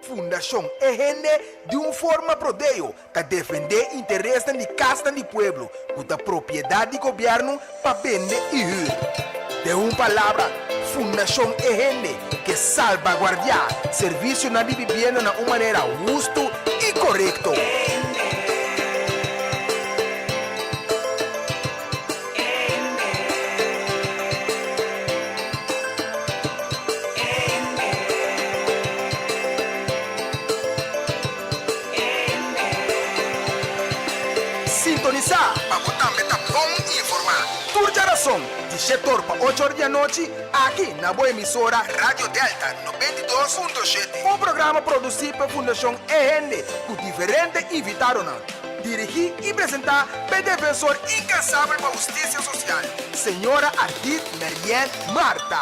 Fundación EGN de uma forma prodeio para defender interesses de casa do pueblo, com a propriedade do governo para vender e de uma palavra, Fundação EGN que salvaguardia serviço na vivienda de uma maneira justa e correta. Sintonizar para botar meta bom e informar. Turja razão, de 7 horas para 8 horas da noite, aqui na boa emissora Rádio Delta 92.7. Um programa produzido pela Fundação EGN, com diferentes invitados. Dirigir e apresentar pelo defensor incansável para a justiça social, senhora Ardit Merien Marta.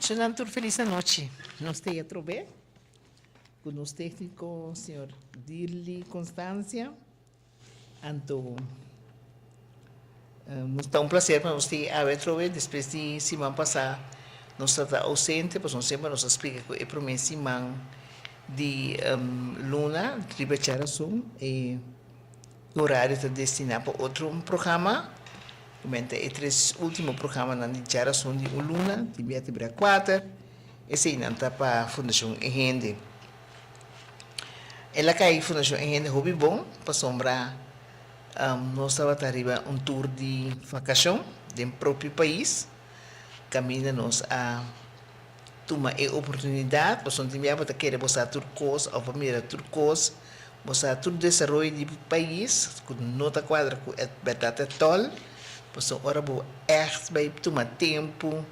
Senador, feliz noite. Nós temos a trover com o técnico, senhor Dirli Constância. Então, nos dá prazer para nós ter a trover depois de semana passada. Nós estamos ausente, pois nós sempre nos explica que é promessa de Luna, de Bacharação, e o horário está destinado para outro programa. Comenta é 3 últimos programas na Bacharação de Luna, de Beatibra 4, esse ainda está para a Fundação EGN. Ela cai a Fundação EGN Hobby Bom, para sombrar, nós estamos arriba tour de vacação do próprio país, caminha-nos a tomar a oportunidade, para onde me abota querer botar turcos, ou primeira turcos, botar todo o desenvolvimento do país, com nota quadra, com a verdade tol, para ora bo echt vai tomar tempo,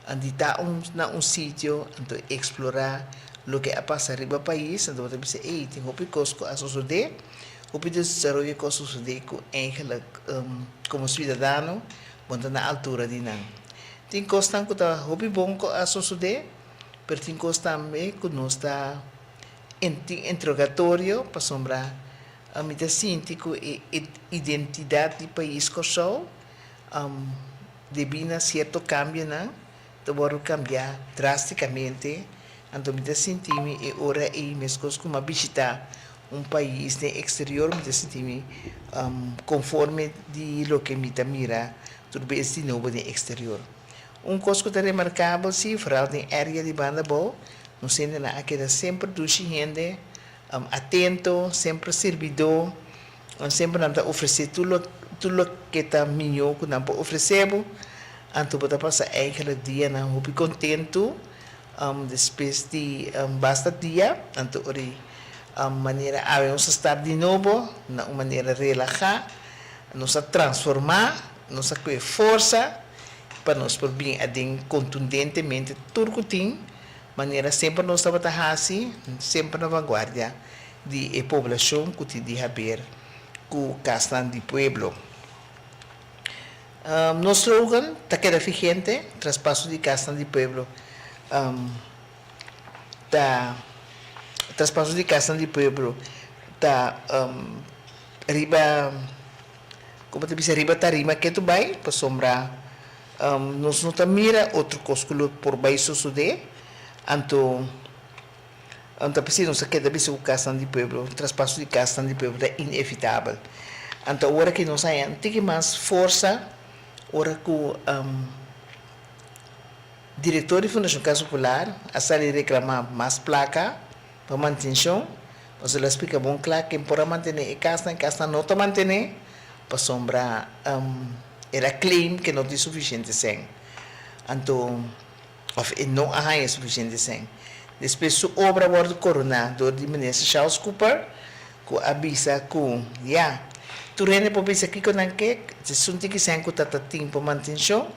andi tá na sítio, então explorar o que passa arriba país, então você pensa, ei, tem hopi coisas a suceder, hopi desenvolver coisas a suceder com eigenlijk como cidadão, quando na altura de não. Tem coisas que tá hopi bom a suceder, pero tem coisas também que não está interrogatório para sombrar a minha síntico e identidade do país que sou, devia certo cambio, não? Então, cambiar drasticamente. Então, me senti-me e ora e mesmo como visitar país no exterior, me senti-me conforme de lo que me mira, tudo bem de novo no exterior. Coisa que é remarcável, sim, vooral na área de banda boa, não sendo na aquela sempre do gente, atento, sempre servidor, sempre não oferecer tudo que está melhor que não pode oferecer, então pode passar aquele dia não muito contente, depois de bastante dia, então maneira a nós estar de novo, na maneira relaxar, nos transformar, nos com força para nós por bem contundentemente tudo que tem, maneira sempre nós estamos assim, sempre na vanguarda de população que te de haver com Castan de Pueblo. Nosso slogan está queda vigente, traspasso de Castan de Pueblo. Traspasso de Castan de Pueblo está riba, como te disse, riba tá rima que tu vai para sombrar. Nós não tá mira outro cosculo por baixo suceder, então preciso não queda bem o Castan de Pueblo, traspasso de Castan de Pueblo é inevitável. Então agora que nós tem mais força, ora que o diretor da Fundação Casa Popular a sair reclamar mais placa para manutenção, você lhe explica bom claro que para manter a casa não está manter, para sombrar era claim que não tem suficiente sem, então não há suficiente sem. Depois a obra bordo coronado de ministro Charles Cooper, que avisa que tu rende para pensar que quando que se sunti que sem que tata tempo manutenção,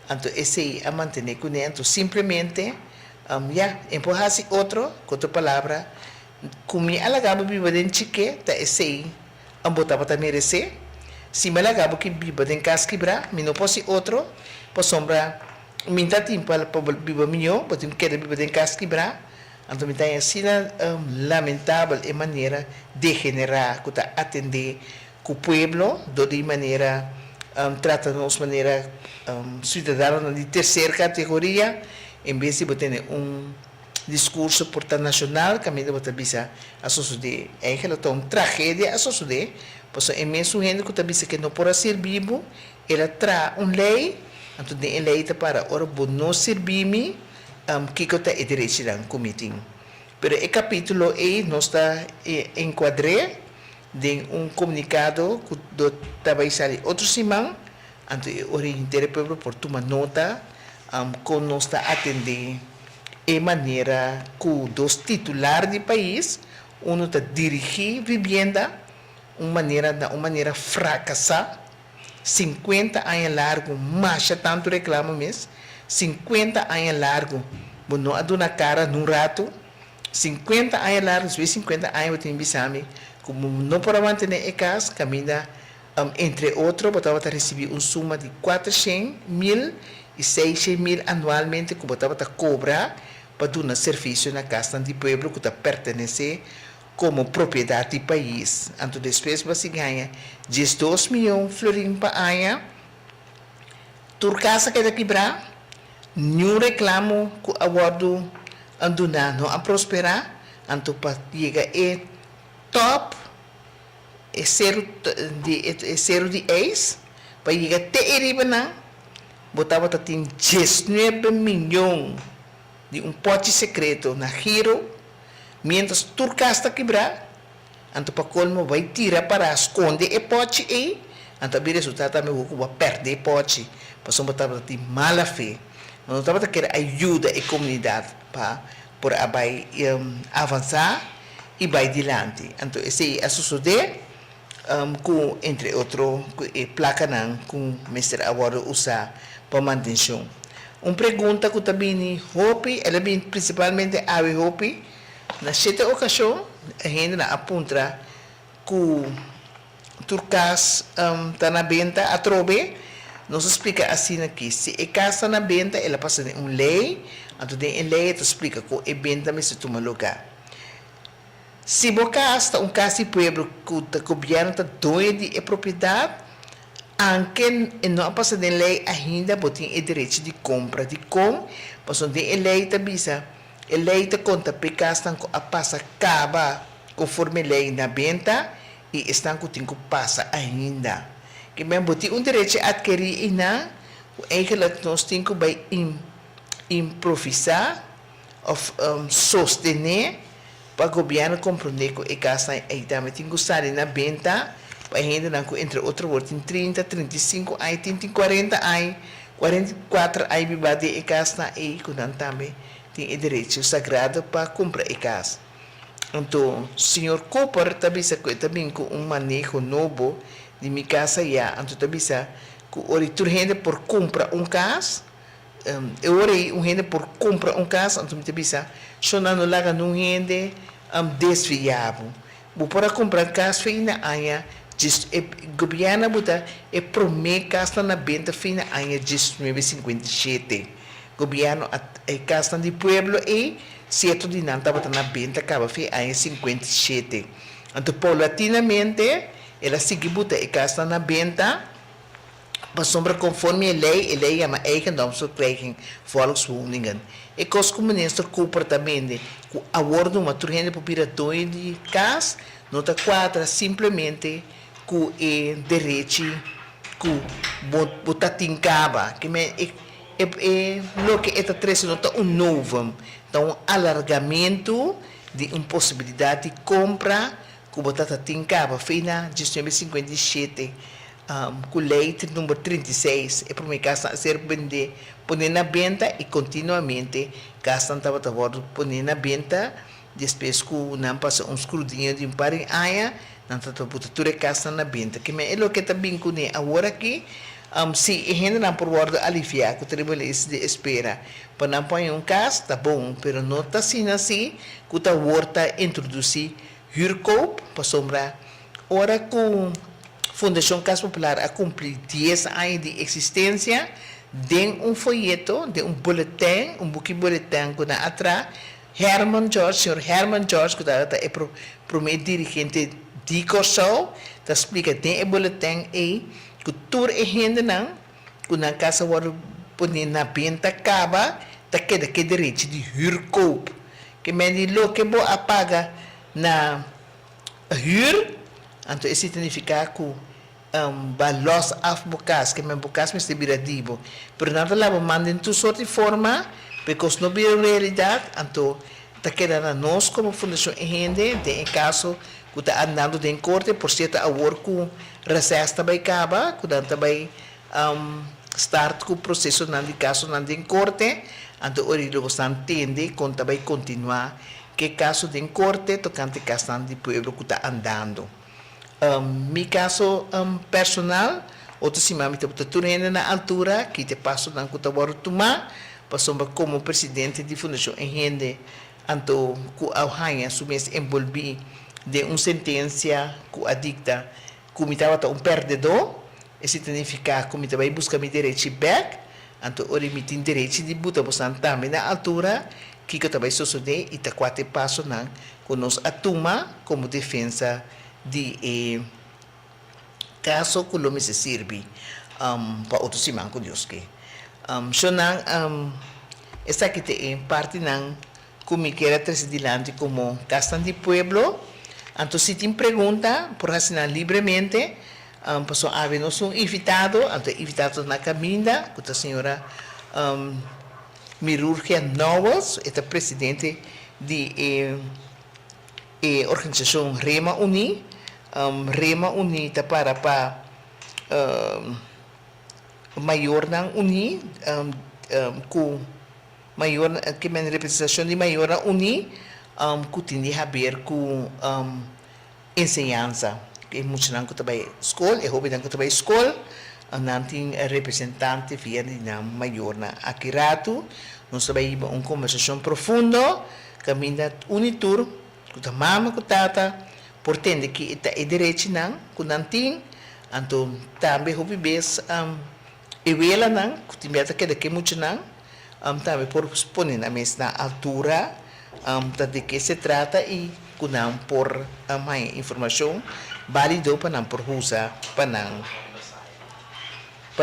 então esse a manter com então simplesmente empurrar-se outro com outra palavra, como alagava viva dentro chique, tá esse ang bota para merecer. Se me lagabo que biba den cas quebrar, me não posso outro, para sombra, minta tempo para biba minho, para tem que biba den cas quebrar. Então me tem assim lamentável e maneira degenerar que tá atender que o pueblo de maneira trata-nos maneira cidadão de terceira categoria, em vez de ter discurso portanto nacional, que a mim deve bisa a sociedade é que ela tem uma tragédia a sociedade, pois é mesmo gente que bisa que não pode ser vivo, ela traz uma lei, então a lei está para ora não servir que está é direito da committee. Pero o capítulo E não está enquadré de comunicado que estava sair outro semana, então orientar o povo por tomar nota, como não está atender de maneira que os titulares do país, está dirigir vivienda, uma maneira fracassada, 50 anos largo, mas tanto reclamo mesmo, 50 anos largo, não há na cara num rato, 50 anos largo, 50 anos tem bisame, como não para manter a casa, caminha, entre outros, botava a receber suma de 400.000 e 600.000 anualmente, que botava a cobrar para dar um serviço na casa do povo que pertence como propriedade do país. Então, depois você ganha 12 milhões de florins para ano, tua casa quer quebrar, nenhum reclamo que a guardo anduna não a prosperar, então para chegar a top, é zero de ex, para chegar até Eribana, botava a ter 19 milhões de pote secreto na giro, mientras tu casa quebrar, então para colmo vai tirar para esconder o pote aí, então o resultado também vai perder o pote, para só botava a ter mala fé, não estava a querer ajuda a comunidade para por avançar e vai adiante. Então esse é a suceder com entre outros placa não com Mr. Agora usar para manutenção. Uma pergunta que também Hopi, ela vem principalmente a Hopi, na sete ocasião a gente na aponta que turcas está na venda a trove, nos explica assim aqui, se a casa está na venda, ela passa de uma lei, então a lei te explica que a venda me se toma lugar. Se você está caso de pueblo que o governo está doido de propriedade, anche não passa de lei ainda tem o direito de compra de como, mas onde a lei te avisa, a lei te conta que casa a passa acaba conforme a lei na venda e estão que tem que passa ainda. Que mesmo tem direito a adquirir e não, eigenlijk nós temos que improvisar ou sostener para o governo compreender que a casa também tem que estar na venda, ainda não entre outros words, em 30, 35, aí tem 40, aí 44, aí bibade a casa e que também tem o direito sagrado para comprar a casa. Então, o senhor Cooper também com manejo novo de minha casa já, então também que o gente por comprar casa, eu orei gente por comprar casa, então também só não laga não gente desviável. Para comprar casa fina aya, o governo bota e promete casa na venda fina aya 1957. Governo a casa do pueblo e certo de não estava na venda acaba fe aya 57. Então paulatinamente ela segue bota e casa na venda, mas sombra conforme a lei é uma eigendomsverkrijging volkswoningen. E als minister Cooper também, que aborda uma turma para dois de casa, nota 4 simplesmente que é direito que bota tincaba, que é lo que está trazendo nota novo, então alargamento de uma possibilidade de compra que bota tincaba, fina de 1957. Com lei número 36, é para minha casa a ser vender, pôr na venda e continuamente casa estava pôr na venda, depois que não passa escrutínio de par em aia, não está toda a casa na venda. Que é o que está bem com agora aqui, se a gente não pode aliviar, que o tribunal de espera, para não pôr casa, está bom, mas não está assim, que está introduzir huurkoop, para sombra Ahora con Fundación Casa Popular a cumplir 10 años de existencia, de un folleto, de un boletín, un boletín que está atrás, señor Herman George, que está el primer dirigente de Corsol, te explica de boletín que toda la gente que na casa wordt poner na venta caba, ta queda que direito de huurkoop. Que men die lo que bo apaga na huur, então isso significa que ba los afbocas, que men bocas me estibira dibo. Pero nada lá mandem tu sorte de forma, porque não vira realidade, então ta queda na nós como fundação gente, de em caso que está andando de corte, por certo a work com recesso também caba, que também start com o processo de caso em corte, então hoje nós entende com também continuar que caso de corte tocante caso de pueblo que está andando. Mi caso personal, outro se mami está turendo na altura que te passo na que está bora tomar, passou como presidente de fundação em rende, então que a rainha sumesse envolvi de uma sentença que a dicta que me estava perdedor. Isso significa que eu também busco meu direito back, então eu me tenho direito de botar você também na altura que eu também sou de e tá quatro passos não que nós atuma como defesa de caso que não me serve para outros irmãos com Deus que so não esta aqui tem parte não como me quer trazer adiante como Castan de Pueblo, então se tem pergunta por assinar livremente. Passou a haver um invitado, invitado na caminha, com a senhora Mirurgia Novos, é presidente da organização Rema Uni. Rema Uni está para maior na Uni, com maior, que é a representação de maior Uni, que tem a ver com ensinança. Que muitos não também escola, eu também também escola, não tem representante via na maior na Akirato, nós também uma conversação profunda, caminha unitur, com a mama com a tata, portende que é direito não, com não tem, então também eu bebês ela não, que tem medo que muitos não, também por exponer na mesma altura, de que se trata e não por mais informação válido para não por usa para não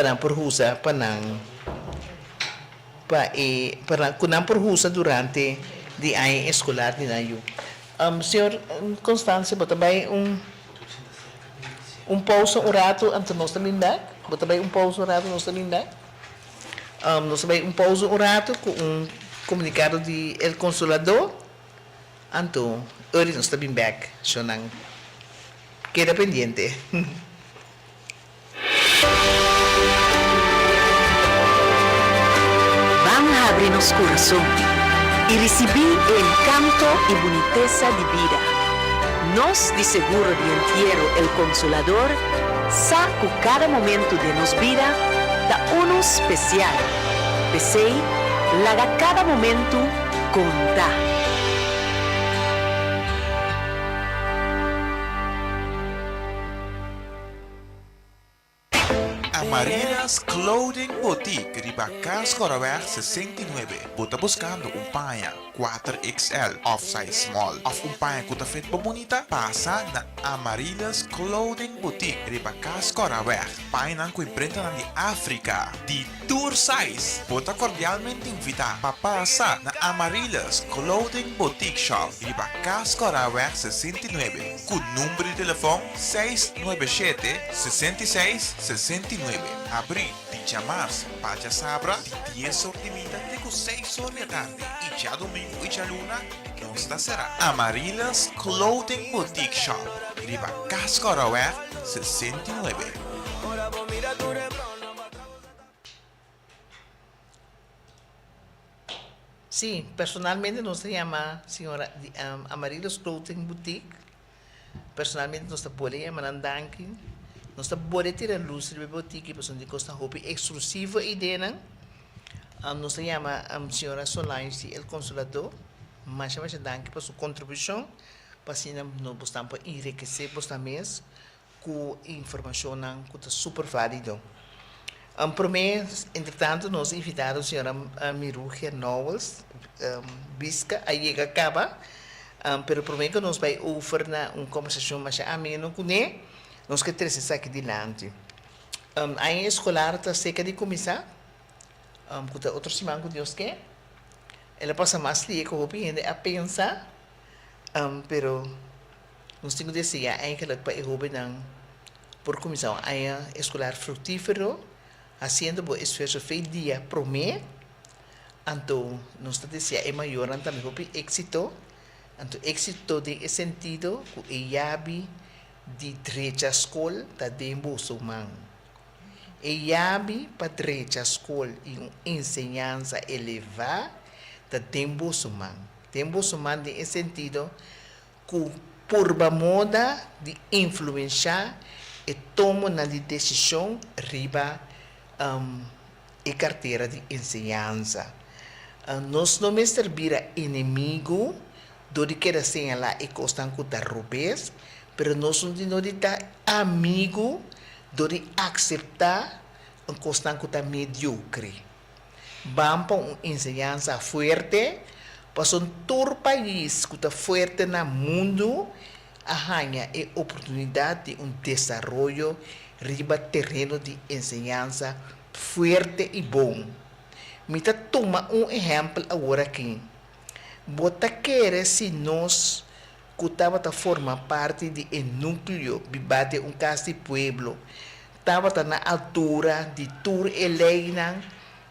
por usa para não por usa durante de ano escolar de naio. Senhor Constância, bota bem pausa rato antes nós também dá, bota bem pausa rato nós também dá. Nós também pausa rato com comunicado de el consolador. Então, hoje nós também back, so não queda pendiente. Van a abrirnos corazón y recibir el encanto y boniteza de vida. Nos de seguro de entierro el Consolador saca cada momento de nos vida da uno especial. Pesei, laga cada momento conta. Amarinas Clothing Boutique, Ribacas Coraweg 69. Puta buscando um paia 4XL, off-size small, of um paia que tá feito bonita, passa na Amarinas Clothing Boutique, Ribacas Coraweg. Paia não que imprenta na de África, de tour size. Puta cordialmente invitar para passar na Amarinas Clothing Boutique Shop, Ribacas Coraweg 69, com número de telefone 697 66 69. Abrir de chamar-se para Sabra de 10 sortimenta de 6 horas da tarde e já domingo e já luna não está será. Amarilas Clothing Boutique Shop, Riba Cascoraweg 69. Sim, personalmente nós se chama senhora Amarilos Clothing Boutique. Personalmente nós estamos manandanki. Nós estamos tirar luz de boutique, porque nós custa hobby exclusivo e dena. Nós se chama senhora Solange, el consolador. Mas chama danke por sua contribuição Pasina no bustampo enriquecer também com informação que é super válido. Para mim, entretanto, nós invitamos a senhora Mirugia Knowles, Bisca, a chega acaba, pero para mim que nós vai oferecer uma conversação mais amena com ele, nós que temos aqui adiante. A escolar está cerca de começar, com outra semana que Deus quer, ela passa mais tempo com a pensar, pero nós temos que dizer que ela vai por começar a escolar frutífero, haciendo bom esforço feito dia por mim, então nós está dizendo é maior também o êxito, então êxito de sentido que é de direita escola da dembo sumang. E yabi para direita escola e uma ensinança elevada da dembo sumang. Dembo sumang de sentido que por moda de influenciar e toma na decisão riba e carteira de ensinança. Nós não me servir inimigo do que era señalar e costan que está rubes, pero nós não está amigo do de aceitar um costan que está mediocre. Vamos para uma ensinança forte, para um todo país que está forte no mundo, arranha a oportunidade de desenvolvimento riba terreno de ensinança forte e bom. Me toma exemplo agora aqui. Bota querer se nós que estava a formar parte de núcleo de caso de pueblo, estava na altura de tur eleina,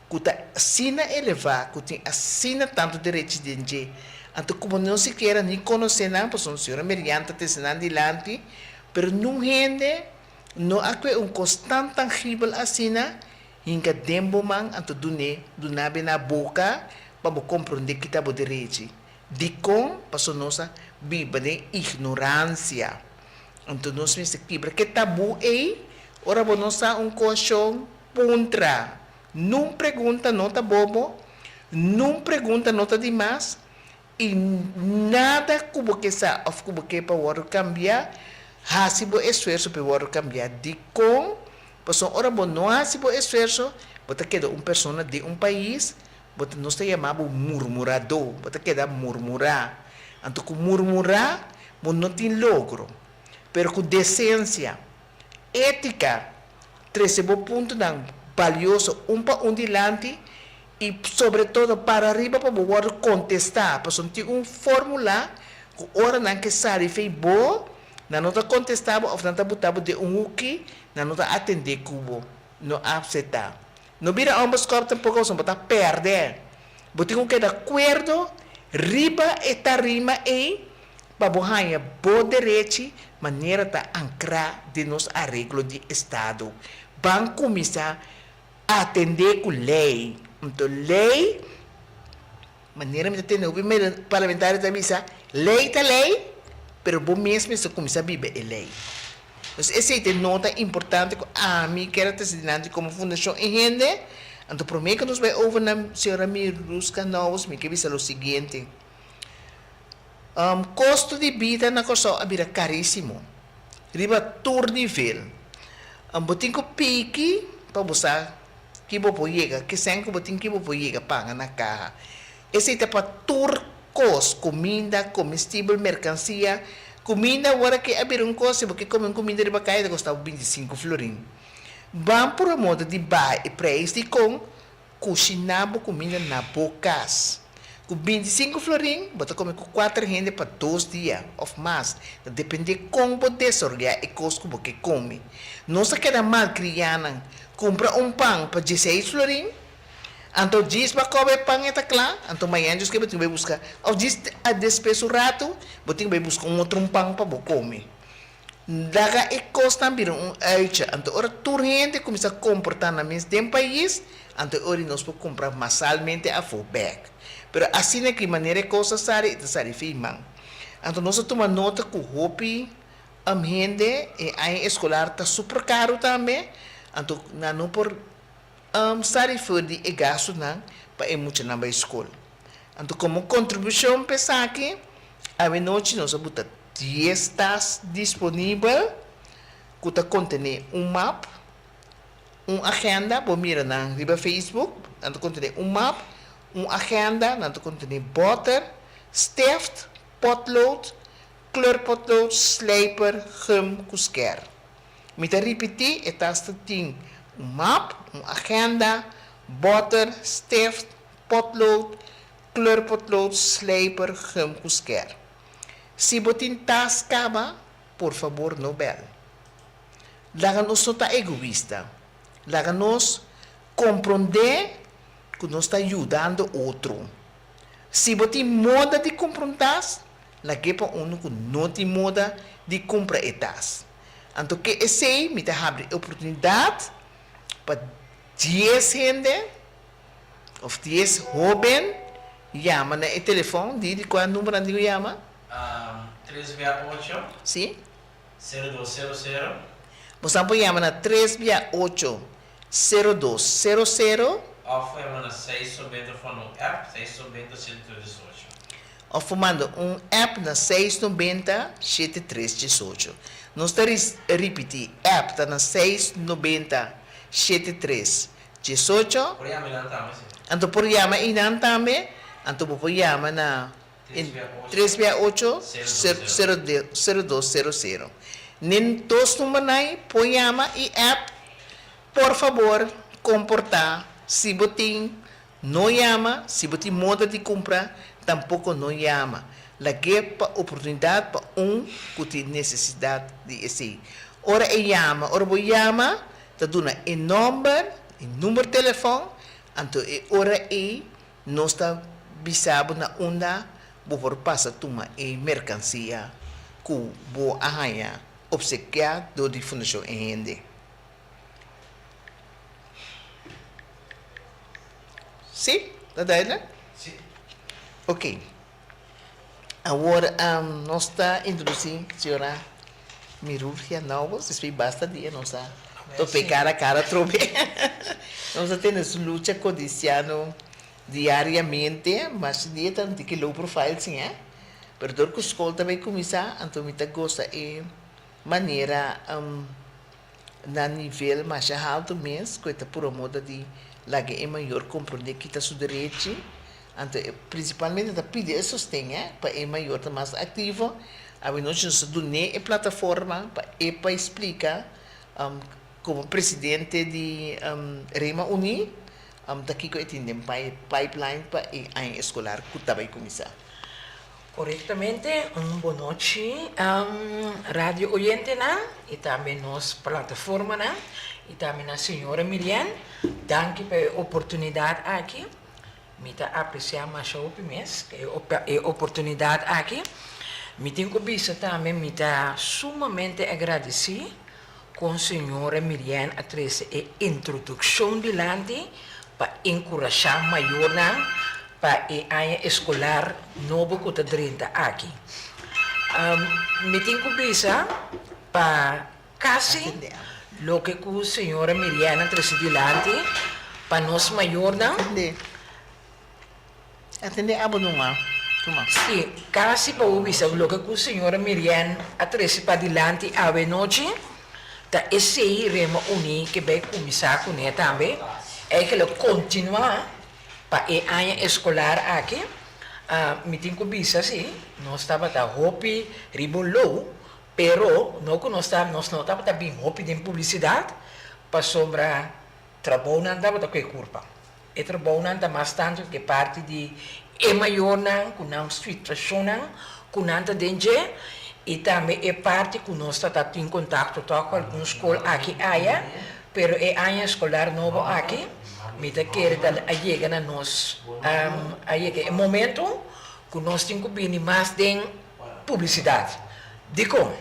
que está assina elevar, que tem assina tanto direito de gente. Então, como não se quer nem conhecer, não, porque a senhora mediante te ensinando adiante, mas não rende. No aqui constante tangível assim, hinga dembo man anto dunabe na boca para compreender que tá bo direito. De com passo nossa biba de ignorância. Anto nós me se quebra que tabu ora bo nossa question contra. Não pergunta nota bobo, não pergunta nota demais e nada como que sa of como que para cambiar. Hasibo esforço para cambiar de com, pois ora bom não hasibo esforço, bota queda pessoa de país, bota não se chamava murmurador, bota queda murmurar, então com murmurar, não tem logro, pero com decência, ética, terceiro ponto não valioso para dilante e sobretudo para arriba para poder contestar, pois tem fórmula que ora não que sabe fez bom. Na nota contestava ou nota botava de uki, na nota atender cubo, não aceitar. Não vira ambos corpos tampouco são botar perder. Botinho que de acordo, riba eta rima para borranha bo direito, maneira ta ancrar de nos arreglo de estado. Vão começar a atender com lei. Então lei, maneira de atender o parlamentar da missa, lei tá lei. Pero bom mesmo se começar a viver a lei. Então, essa é uma nota importante que a mim quero te como fundação em rende. Então, por mim que nós vamos ouvir na senhora Mirugia Knowles, me quer dizer o seguinte. Custo de vida na Costa é caríssimo. Riba todo nível. Botinho que pique para você que vou chegar, que sempre botinho que vou chegar paga na carra. Esse é para todo comida, comestível, mercancia, comida agora que abrir coisa, porque como comida de bacalhau custa 25 florim. Vamos por a moda de bar e preço de com cozinhar comida na bocas. Com 25 florim, bota comer com 4 gente para 2 dias ou mais. Depende de como você sorgar e coisa que come. Não se queda mal criança, compra pão para 16 florim. Então diz para comer pão é claro, então amanhã diz que você vai buscar. Ou diz a despeso rato, você vai buscar outro pão para você comer. Daga e costa também aicha, então ora tu gente começa a comportar na mesma país, então ora nós podemos comprar massalmente a fullback. Pero assim é que maneira coisa sari firman. Então nós tomamos nota que o hobby gente e a escolar está super caro também, então não por sari for de gasto não para ir muito na escola. Então como contribuição pensar aqui, a noite nós vamos 10 tas disponível, que contém mapa, agenda, vou mirar na Facebook, que contém mapa, agenda, que contém butter, stift, potlood, kleurpotlood, slijper, gum, kusker. Me te repetir, het tem map, agenda, butter, stift, potlood, kleurpotlood, slijper, gum, kusker. Se botin tas acaba, por favor, no bel. Laga-nos não tá egoísta. Laga-nos compreender que nós está ajudando outro. Se botin moda de comprar, laga para que não tem moda de comprar etas. Então, que esse me dá a oportunidade para 10 gente, ou 10 jovens, chama no telefone, diz qual número de chama? 368 Sim? 0200 Você pode chamar na 368 0200 ou foi na 690 no app 690 118. ou manda app na 690 7318. Nós estamos repetir, app está na 690 7318. Por aí me também. Então, por chamar e também, então pode chamar na 368 0200. Nem todos números pode chamar e app, por favor, comportar. Se você não chama, se você moda de comprar, tampouco não chama. Lagi para oportunidade para que tem necessidade de esse. Ora chama, ora vou chama, tá dando número de telefone, então ora nós está bisabo na onda, vou passar tuma mercancia que vou arranhar obsequiar do de fundação em Ende. Sim? Tá dando? Sim. Ok. Agora, nós estamos introduzindo a senhora Mirurgia Novos, isso basta dia, nós estamos pegando a cara trobe. Nós temos luta cotidiana diariamente, mas dia tanto que low profile, sim, é? Pero que a escola também começa, então me gosta de maneira na nível mais alto mesmo, que é por modo de laga é maior compreender que está seu direito. Então, principalmente da pedir sustento para é maior tá mais ativo. A nós nos donei a plataforma para explicar como presidente de Rema Uni, daqui que tem pipeline para a escolar que também começar. Corretamente, boa noite, rádio oyente e também nossa plataforma e também a senhora Miriam, danke pela oportunidade aqui. Me apreciar mais o mês, que é oportunidade aqui. Me tenho que também me sumamente agradecer com a senhora Miriam a trazer a introdução de lante para encorajar maior para a escolar novo que está aqui. Me tenho que para casi lo que a senhora Miriam a trazer de lante para nós maior Atende a bonuma. Sim, casi para o bisa lo que a senhora Miriam a trazer para dilante a noite, tá esse Rema Uni que vai começar com ele também, é que ele continua para a área escolar aqui. Me tenho que bisa sim, nós estava da hopi ribolou, pero não que nós estava bem hopi de publicidade, para sobra trabalho não estava da que curva. E trabalho não está mais tanto que parte de maior não, com não situação não, com não tá dentro e também é parte que nós está em contato com alguma escola aqui área, pero é área escolar novo aqui, me tá querendo a chegar na nós, é momento que nós temos que vir mais de publicidade. Digo,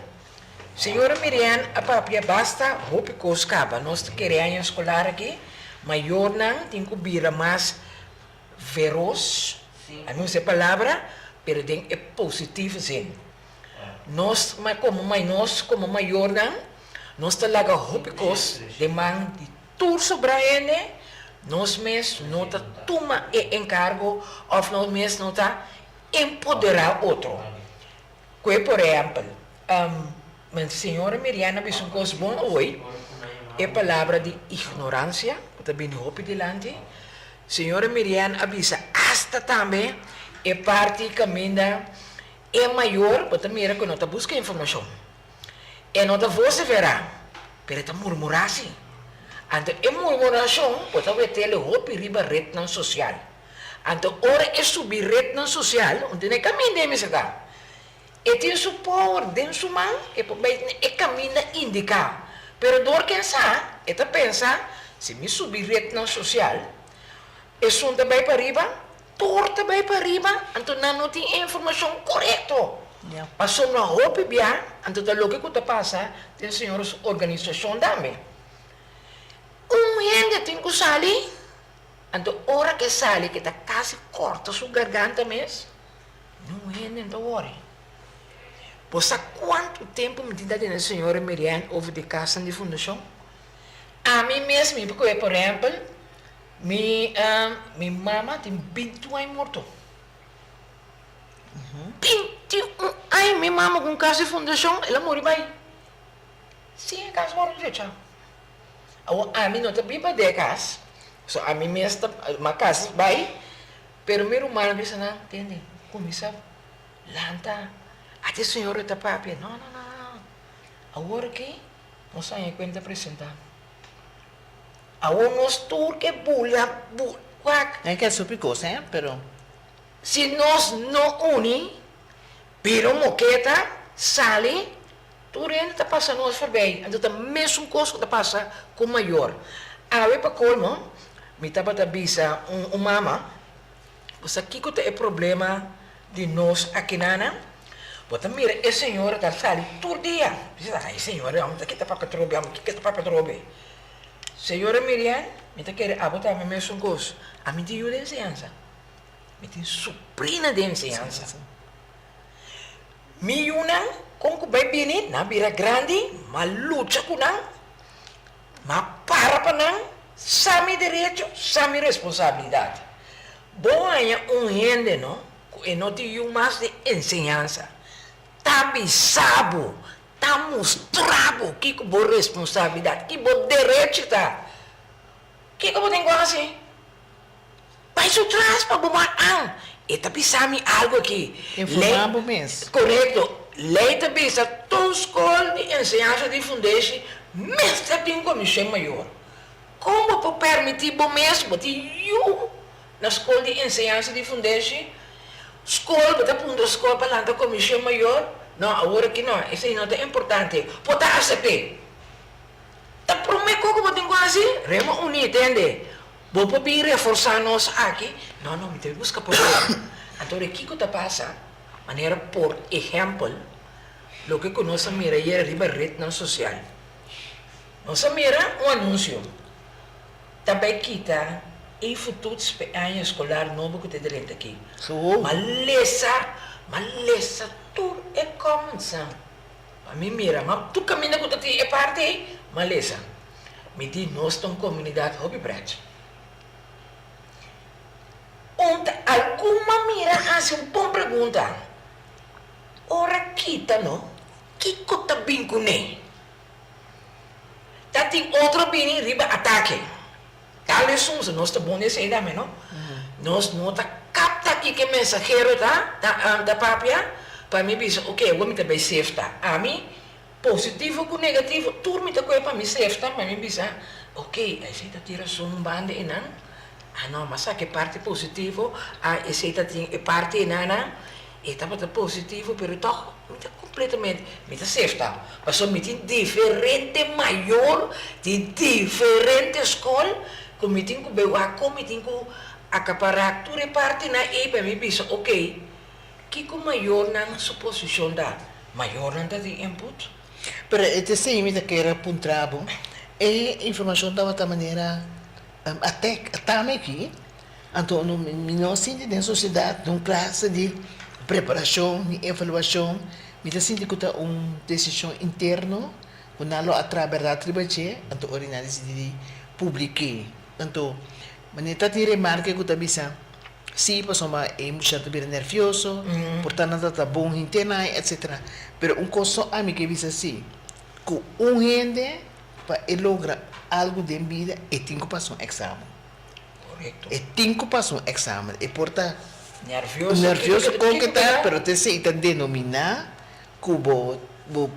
senhora Miriam, a papia basta, roupa que os caba, nós queremos área escolar aqui. Maior não, tem que vir mais feroz, a não ser palavra, mas tem é positivo sim. Nós, como maior não, nós estamos rópicos de man de tudo sobre ele, nós mesmos não está toma encargo, ou nós mesmos não está empoderar outro. por exemplo, a senhora Miriana disse um coisa bom hoje, é palavra de ignorância, que também não hope delante. Senhora Miriana avisa, hasta também, é parte que ainda é maior, porque também que não busca informação. E não está você verá, pero está murmurar assim. Então, a murmuração, porque vai ter o hope riba rede social. Então, ora é subir rede social, onde é caminho de me sacar. E tem seu power dentro do man, é caminho de indicar. Pero dor quem sabe, é pensar, se me subir rede social, é som também para riba, dor também para riba, então não tem informação correta. Passou na roupa bia, então tá louco que passa, tem senhores organização também. Gente tem que sair, então hora que sai, que tá quase corta sua garganta mesmo, não gente não worry. Pois há quanto tempo me dá a senhora Miriam over de casa de fundação? A mim mesmo, porque, por exemplo, minha mama tem 21 anos morto. 21 anos, minha mama com casa de fundação, ela morreu bem. Sim, a casa morreu, já. A mim não está bem para de casa. So, a mim mesmo, uma casa bem, pero meu irmão disse, não, entende? Começa, lanta. Até a senhora está papi. Não. Agora que nós temos que apresentar. Agora nós temos que bular. É que é super coisa, hein? Pero... Se nós não unimos, pero moqueta, sale, tudo está passando nós por bem. Então, a mesma coisa que está passando com o maior. A ver para colmo, me estava a bisa mama, você aqui que tem problema de nós aqui na Bota mira, a senhora está sali todo dia. Diz, ai senhora, vamos aqui para trobe, vamos aqui para trobe. Senhora Miriam, me está querendo abotar a mesma coisa. A mim tem de ensinança. Me tem suprina de ensinança. Me una, com que vai bem, na bira grande, mas luta com não, mas para não, sabe direito, sabe responsabilidade. Bom é gente, não? E não tem mais de ensinança. Tá bisabo, tá mostrado que boa responsabilidade, que boa direito tá. Que eu tenho assim? Vai se trás para bombar. E tá bisami algo aqui. Informabo mesmo. Correto. Leite bisa toda escola de ensinança de fundação, mesmo tem comissão maior. Como para permitir bom mesmo de eu na escola de ensinança de fundação? Escola, está pondo a escola para lá da comissão maior. Não, agora que não, isso aí não é importante. Pode aceitar. Está prometendo que eu tenho assim? Rema unir, entende? Vou poder reforçar nós aqui. Não, me tem que buscar problema. Então, o que está passando? Maneira, por exemplo, o que nós mira aí arriba rede social. Nós mira anúncio. Também quita e futuro ano escolar novo que tem direito aqui. Malesa, tudo é começar. A mim mira, mas tu caminha com ti é parte, malesa. Me diz, nós temos comunidade hobby brete. Onde alguma mira faz uma boa pergunta. Ora quita, não? Que cota bem com ele? Tá tem outro bem riba ataque. Talvez somos nós tá bom nesse ainda, não? Nós não tá capta aqui que mensageiro tá da papia para mim diz, ok, eu vou me também safe tá. A mim positivo com negativo, tudo me tá coisa para mim safe tá, mas mim diz, ok, aí você tá tira só um bande e não. Não, mas que parte positivo, você tá tem parte e não. E estava positivo, pero toch, me tá completamente, me tá safe tá. Mas só me tem diferente maior, de diferente escola. Como tem que ver como tem que acaparar tudo parte na e para mim pensa ok que com maior na suposição da maior não dá de input pero este sim me que era puntrabo e informação da outra maneira até também aqui então nós sentimos na sociedade uma classe de preparação de avaliação me tá sentindo que tá decisão interno quando nós através da tribache então orinar decidir publicar então manita ti remarque ko tabisa Sí, pues somos mucha gente nervioso, portanto está bom interna, etc. Pero cosa a mí que dice así, que un gente para lograr algo de vida e tem que passar um exame. Correcto. E tem que passar um exame. E porta Nervioso. com que tá, pero te se está denominar como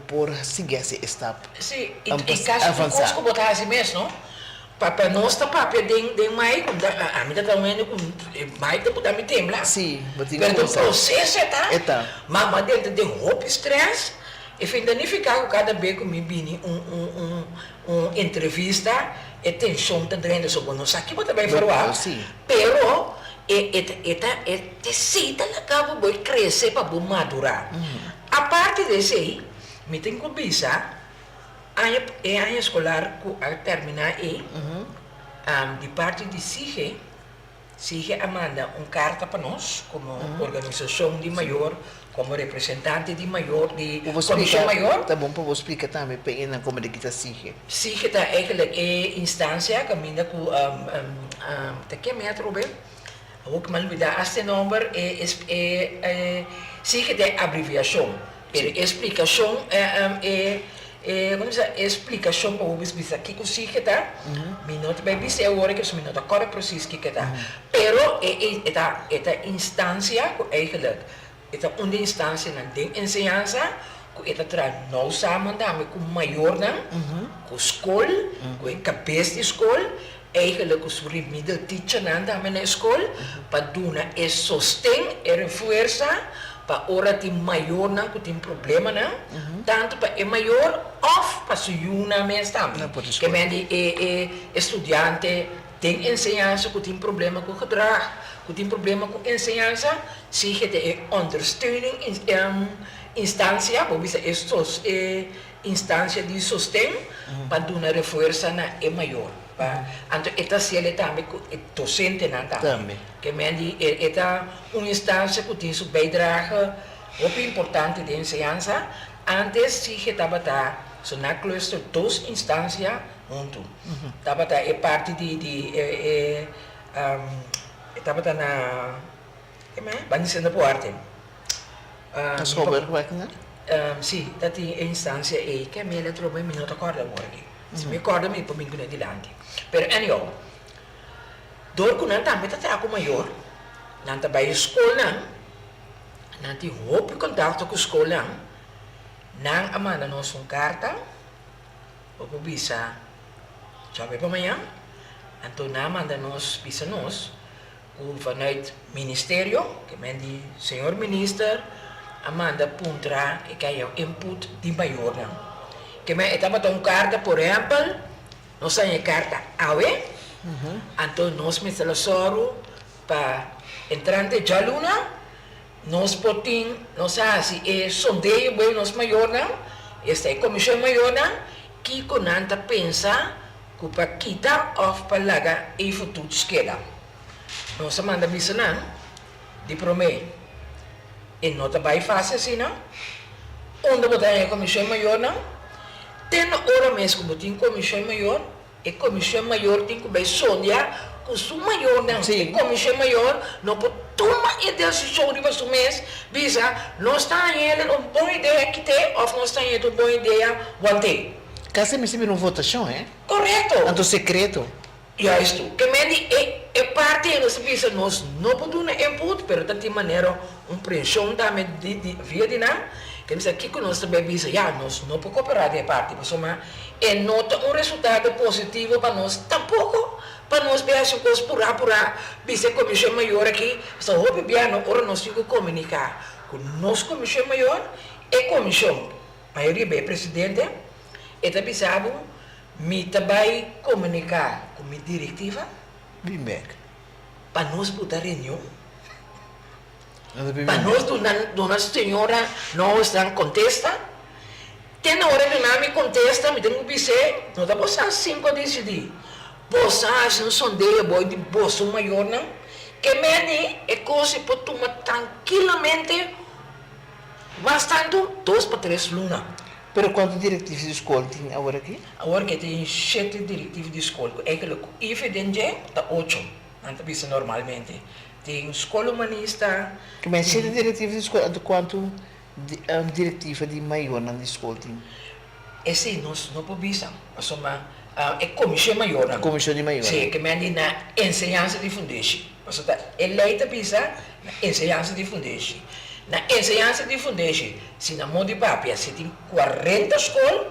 por seguir esse step. Sim, e caso de coisa que botar assim mesmo, não? Para nós tá papel de mais, a mim tá também com mais de botar me temblar. Sim, mas o processo tá. Mas dentro de roupa estresse, e fim danificar cada vez que me vini entrevista, e tensão tá dentro sobre nós aqui botar bem falar. Pero te cita lá cabo vai crescer para bom madurar. A parte desse aí, me tem que pensar a escolar que terminar aí, de parte de SIGE manda carta para nós, como organização de maior, como representante de maior, de comissão maior. Tá bom para você explicar também para como é que está SIGE. SIGE está é instância que manda com tá que metro bem. Ook mal olvidar este número SIGE de abreviação. Explicação vamos dizer, explicação para vocês dizer aqui que o SIGE tá, minuto bem dizer agora que o minuto agora preciso que tá, pero esta instância eigenlijk esta uma instância na de ensinança que esta traz não sabe também com maior não, com escola, com cabeça de escola, eigenlijk os middle teacher não também na escola, para dar esse sustento, reforço para ora tem maior não que tem problema não tanto para é maior ou para se una mesmo também que mende estudante tem ensinança que tem problema com gedrag que tem problema com ensinança se é understanding instância ou bisa estos instância de sustento para dar reforço na é maior. Então, esta cielo também é docente também. Que mende esta uma instância que tem sua bijdrage muito importante de ensinança. Antes se estava na cluster duas instâncias junto. Estava é parte estava na Banisenda Puarte. As overwerken, né? Sim, dat die instância é que me ele trouxe me não acorda agora aqui. Se me acorda me para mim que dilante. Pero anyhow, door ko nan também tá com maior, nan tá by school nan ti hoop contato com escola nan amanda nos carta, o bisa, sabe para amanhã, então na amanda nos bisa nos, vanuit ministerio, que mendi senhor minister, amanda puntra e que o input di maior nan. Que me estava com carta, por exemplo, nós temos carta AWE, então nós me soro para entrante de aluna, nós podemos, nós assim, sondeio bem nós maior não, esta é a comissão maior não, que conanta pensa que para quitar ou para lagar e futuro esquerda. Nós manda missa não, de prometo, e não está bem fácil assim não, onde botar a comissão maior não, tem hora mesmo que tem comissão maior, e comissão maior tem que ver sonhar com o maior não. E comissão maior não pode tomar a decisão de você mês, visa, nós estamos aí uma boa ideia que tem, ou nós estamos aí uma boa ideia ontem. Caso me receber uma votação, é? Correto. Então secreto. Ja, isto. Que meni é parte nós visa nós não podemos input, pero de maneira pressão também via de não. Que diz aqui que nós também visa, nós não podemos cooperar de parte, mas nota resultado positivo para nós, tampouco para nós ver as coisas por visa comissão maior aqui, só houve bem, agora nós temos que comunicar com nossa comissão maior e comissão, maioria bem presidente, e também sabe, me também comunicar com a diretiva, para nós botar reunião. Para nós, dona senhora, não estão contesta. Tem hora que não me contesta, me tenho que dizer, não dá para você 5 decidir. Você não sondeia, boy de bolso maior, não? Que meni é coisa para tomar tranquilamente, bastante 2 para 3 lunas. Pero quantos diretivos de escola tem agora aqui? Agora que tem 7 diretivos de escola, eigenlijk evidente, está 8, antes normalmente. tem escola humanista. Que men zit de directieve de school, de quanto directieve die maior na escola tem. Esse nós não podemos, mas é comissão maior. A comissão de maior. Sim, que men na ensinança de fundation. Mas tá eleita bisa na ensinança de fundation. Na ensinança de fundation, se na mão de papel, se tem 40 escolas,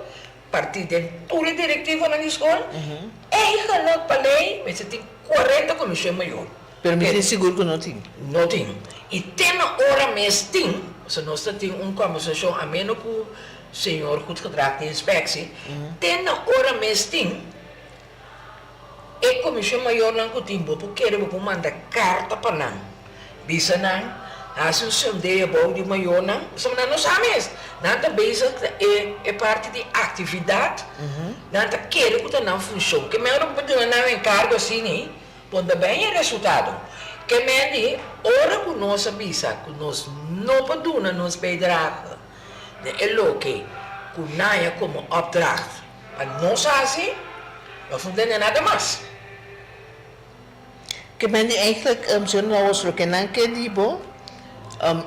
partir de toda a diretiva na escola, é que para lei, mas se tem 40 comissão maior. Pero me tem seguro que não tem. Não tem. E tem na hora mesmo tem, se nós temos uma conversação, a menos que o senhor que contrata de inspeção, tem na hora mesmo tem, e comissão maior não que tem, porque ele vai mandar carta para nós. Bisa não, assim o sondeio bom de maior não, só não sabemos. Não está bezig, é parte de atividade, não está querendo que não funcione. Que melhor não não encargo assim, né? Quando bem é resultado. Que melhor, ora que nós bisa, que nós não podemos nos bijdragen. É lo que não é como opdracht. Mas nós assim, não funciona nada mais. Que men eigenlijk zo que não quer dibo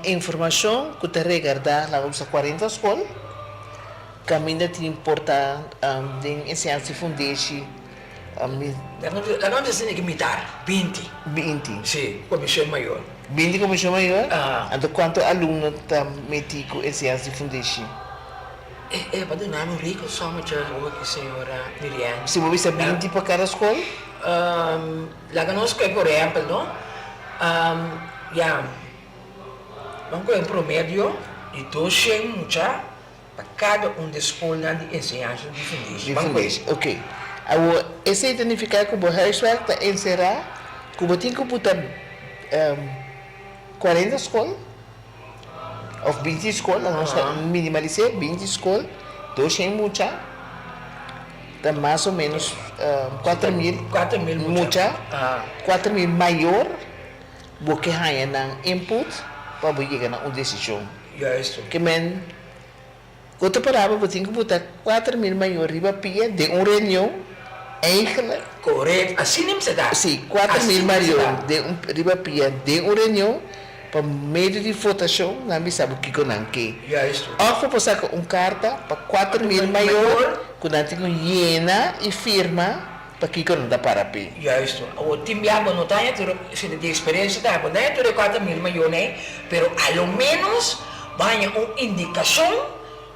informação que te regarda lá os 40 escolas. Caminha te importa de ensinança fundation. Não precisa que imitar 20. 20. Sim, comissão maior. 20 comissão maior? Ah. Então quanto aluno está metido ensinança fundation? Para dar um rico só que a senhora Miriam. Se você 20 para cada escola? La conosco, por exemplo, no? Vamos com um promédio de 200 mucha para cada uma escola de ensinança de fundation. De fundation, ok. Agora, esse identificar que o huiswerk está encerrar, que você tem que botar 40 escolas, ou 20 escolas, nós minimalizar 20 escolas, 200 mucha, está mais ou menos 4.000 mucha, 4.000 maior, porque há na input para chegar a uma decisão. Juist. Que men, outra palavra, você tem que botar 4.000 maior riba pia de uma reunião, eigenlijk. Correto. Assim não se dá. Sim, 4.000 maior de riba pia de uma reunião, para meio de votação, não sabe o que não quer. Juist. Ou para passar uma carta para 4.000 maior, que não tem llena e firma, para que não dá para pé. Juist. O time lá não tem, se de experiência dá, não é tudo 4.000 milhões, pero ao menos vai uma indicação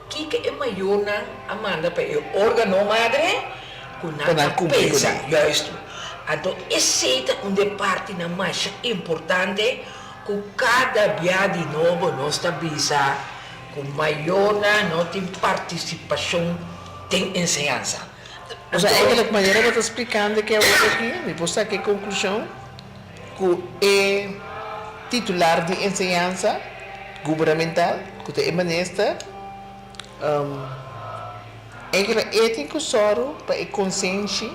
que é maior na Amanda para o órgão madre, que não pensa. Juist. Então, essa é uma parte mais importante que cada dia de novo nós avisa que maior não tem participação, tem ensinança. O sea, eigenlijk maneira que eu estou explicando que é aqui, depois aqui conclusão, que é titular de ensinança governamental, que é ministro, eigenlijk ético soro para a consciência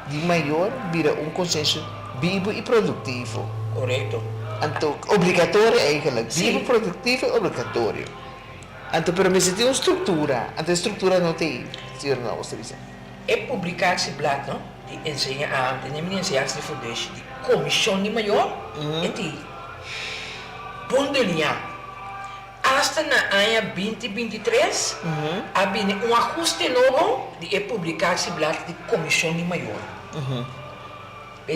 de maior vira consciência vivo e produtivo. Correto. Então, obrigatório eigenlijk, Sim. vivo, produtivo e obrigatório. Então, pero se tem uma estrutura, a estrutura não tem, senhor não, você diz. É publicar esse blad, não? De ensinança de fundation, de comissão de maior, e de pondelinha. Hasta na ano 2023, há um ajuste novo de publicar esse blad de comissão de maior.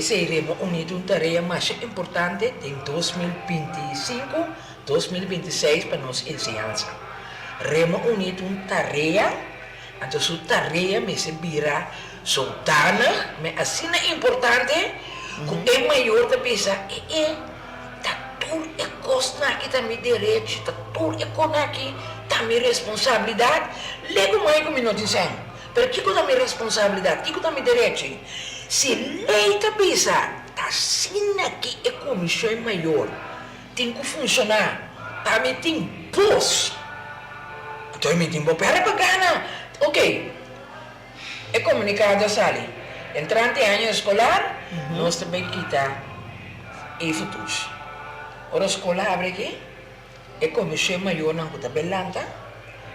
Seremos unidos uma tarefa mais importante em 2025, 2026 para nossa ensinança. Remo unido uma tarefa, então sua tarefa me servirá soltana, mas assim é importante, que é maior da pessoa, tudo é costa aqui, tá minha direito, tudo é costa aqui, tá minha responsabilidade. Lego mais que me não dizem, mas que é minha responsabilidade, que é minha direito? Se lei da pessoa, tá assim aqui é comissão maior, tem que funcionar, tá me tem pós. Então me tem para bacana. Ok, é comunicado a Sally. Entrante ano escolar, nós também quitar e futuros. Ora escola abre aqui, é comissão maior na Kuta Belanta,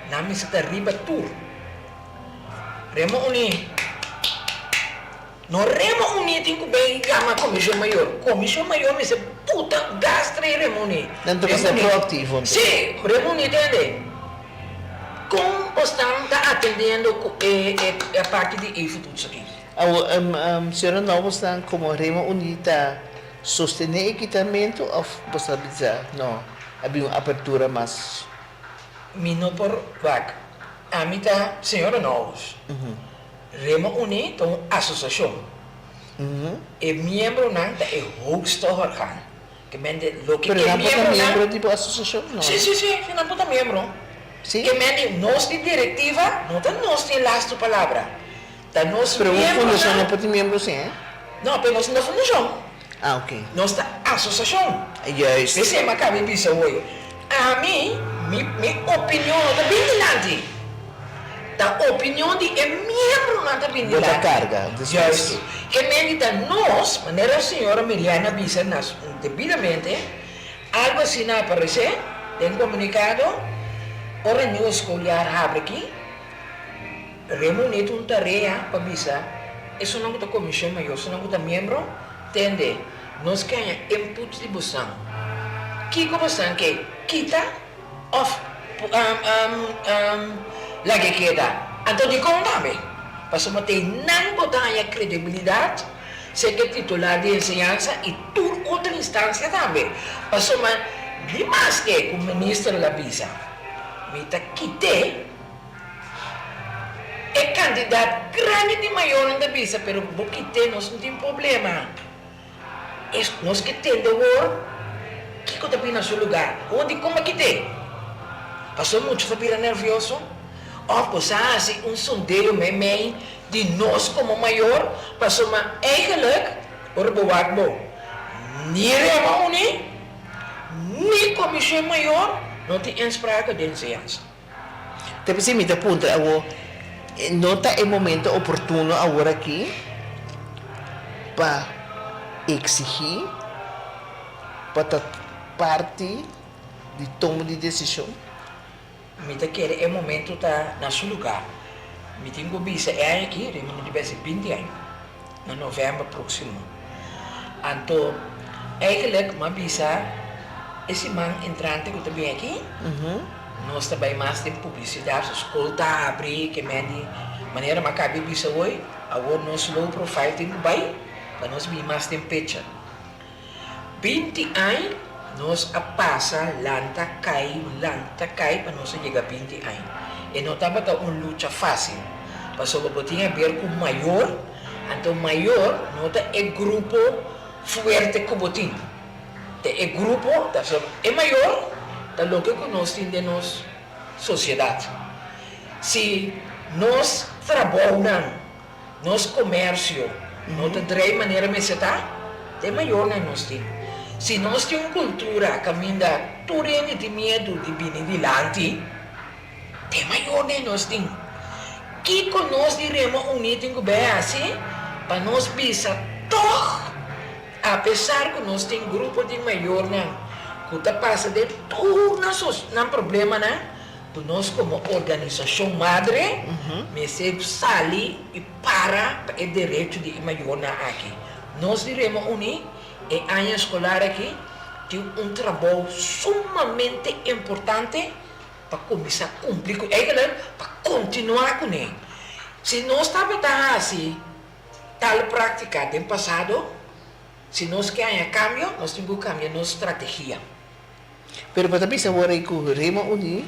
na mesa da riba tour. Remo uni. No Remo uni tem que bem gama comissão maior. Comissão maior me se puta gastre remuni. Tanto que ser proactivo. Sim, remuni entende? Como estão atendendo a parte de futuro aqui? Senhora, não estão como Remo Unita sostener equipamento ou você dizer, não, havia uma abertura mais... Mino por vac. A mim tá, senhora Novos. Remo Uni é uma associação. E membro não é hoogste orgaan. Que mende lo que Pero não pode membro membro tipo associação, não? Sim, não pode membro. Sim? Que mende nós de diretiva, não tá nós de last palavra. Tá nós Pero uma membro. fundação não pode membro, sim, é? Não, pero nós não fundação. Ah, ok. Nós tá associação. Juist. Você me acaba de dizer hoje. A mim, minha opinião tá bem dilante. A opinião de membro não tá bem dilante. Bota carga. Justo. Que medita nós, maneira a senhora Miriana avisa nas devidamente, algo assim não aparecer, tem comunicado, ora new escolar abre aqui, reunir uma tarefa para avisar, isso não é comissão maior, isso não é membro, entende? Nós queremos input de busão. Que busão que quita, off, lá que queda, então de como também. Para manter não botar a credibilidade, ser que titular de enseñanza e toda outra instância também. Para de mais que o ministro da visa, me está quitando, é candidato grande de maior da visa, mas o quitê nós não tem problema. Nós que temos que está bem no seu lugar, onde como é que tem? Passou muito, está nervioso. Pues assim, sondeio meio de nós como maior, passou uma eigenlijk, por bewaard bo. Nem Remo Uni, nem comissão maior, não tem inspraak de enseñanza. Tapi se me dá ponto, não está em momento oportuno agora aqui para exigir, para parte de toma de decisão. Me quer é momento tá na seu lugar. Me tenho visa é aqui, Remo deve ser 20 anos, no novembro próximo. Então, eigenlijk uma visa esse man entrante que também aqui. Nós também mais de publicidade, a escola tá abre que mende maneira macabe visa hoje, agora nós low profile tem bem, para nós vir mais de picture. 20 anos nós a passa lanta cai para nós chegar a 20 anos. E não estava uma luta fácil. Passou para tinha a ver com o maior, então o maior não é grupo forte que botin. É grupo, é maior, da lo que nós temos de nossa sociedade. Se nós trabalhamos, nós comércio, não tem de maneira me está, é maior que nós temos. Se nós temos uma cultura que caminha tudo de medo de vir adiante, é maior que nós temos. Que nós diremos unido bem assim, para nós pensar, apesar que nós temos grupo de maior, que está passando de tudo não problema, nós como organização madre, me sali e para o direito de maior aqui. Nós diremos unir. E ano escolar aqui tem trabalho sumamente importante para começar a cumprir com ele, para continuar com ele. Se nós estamos assim, tal prática do passado, se nós queremos cambio, nós temos que cambiar nossa estratégia. Pero para também agora que o Remo Uni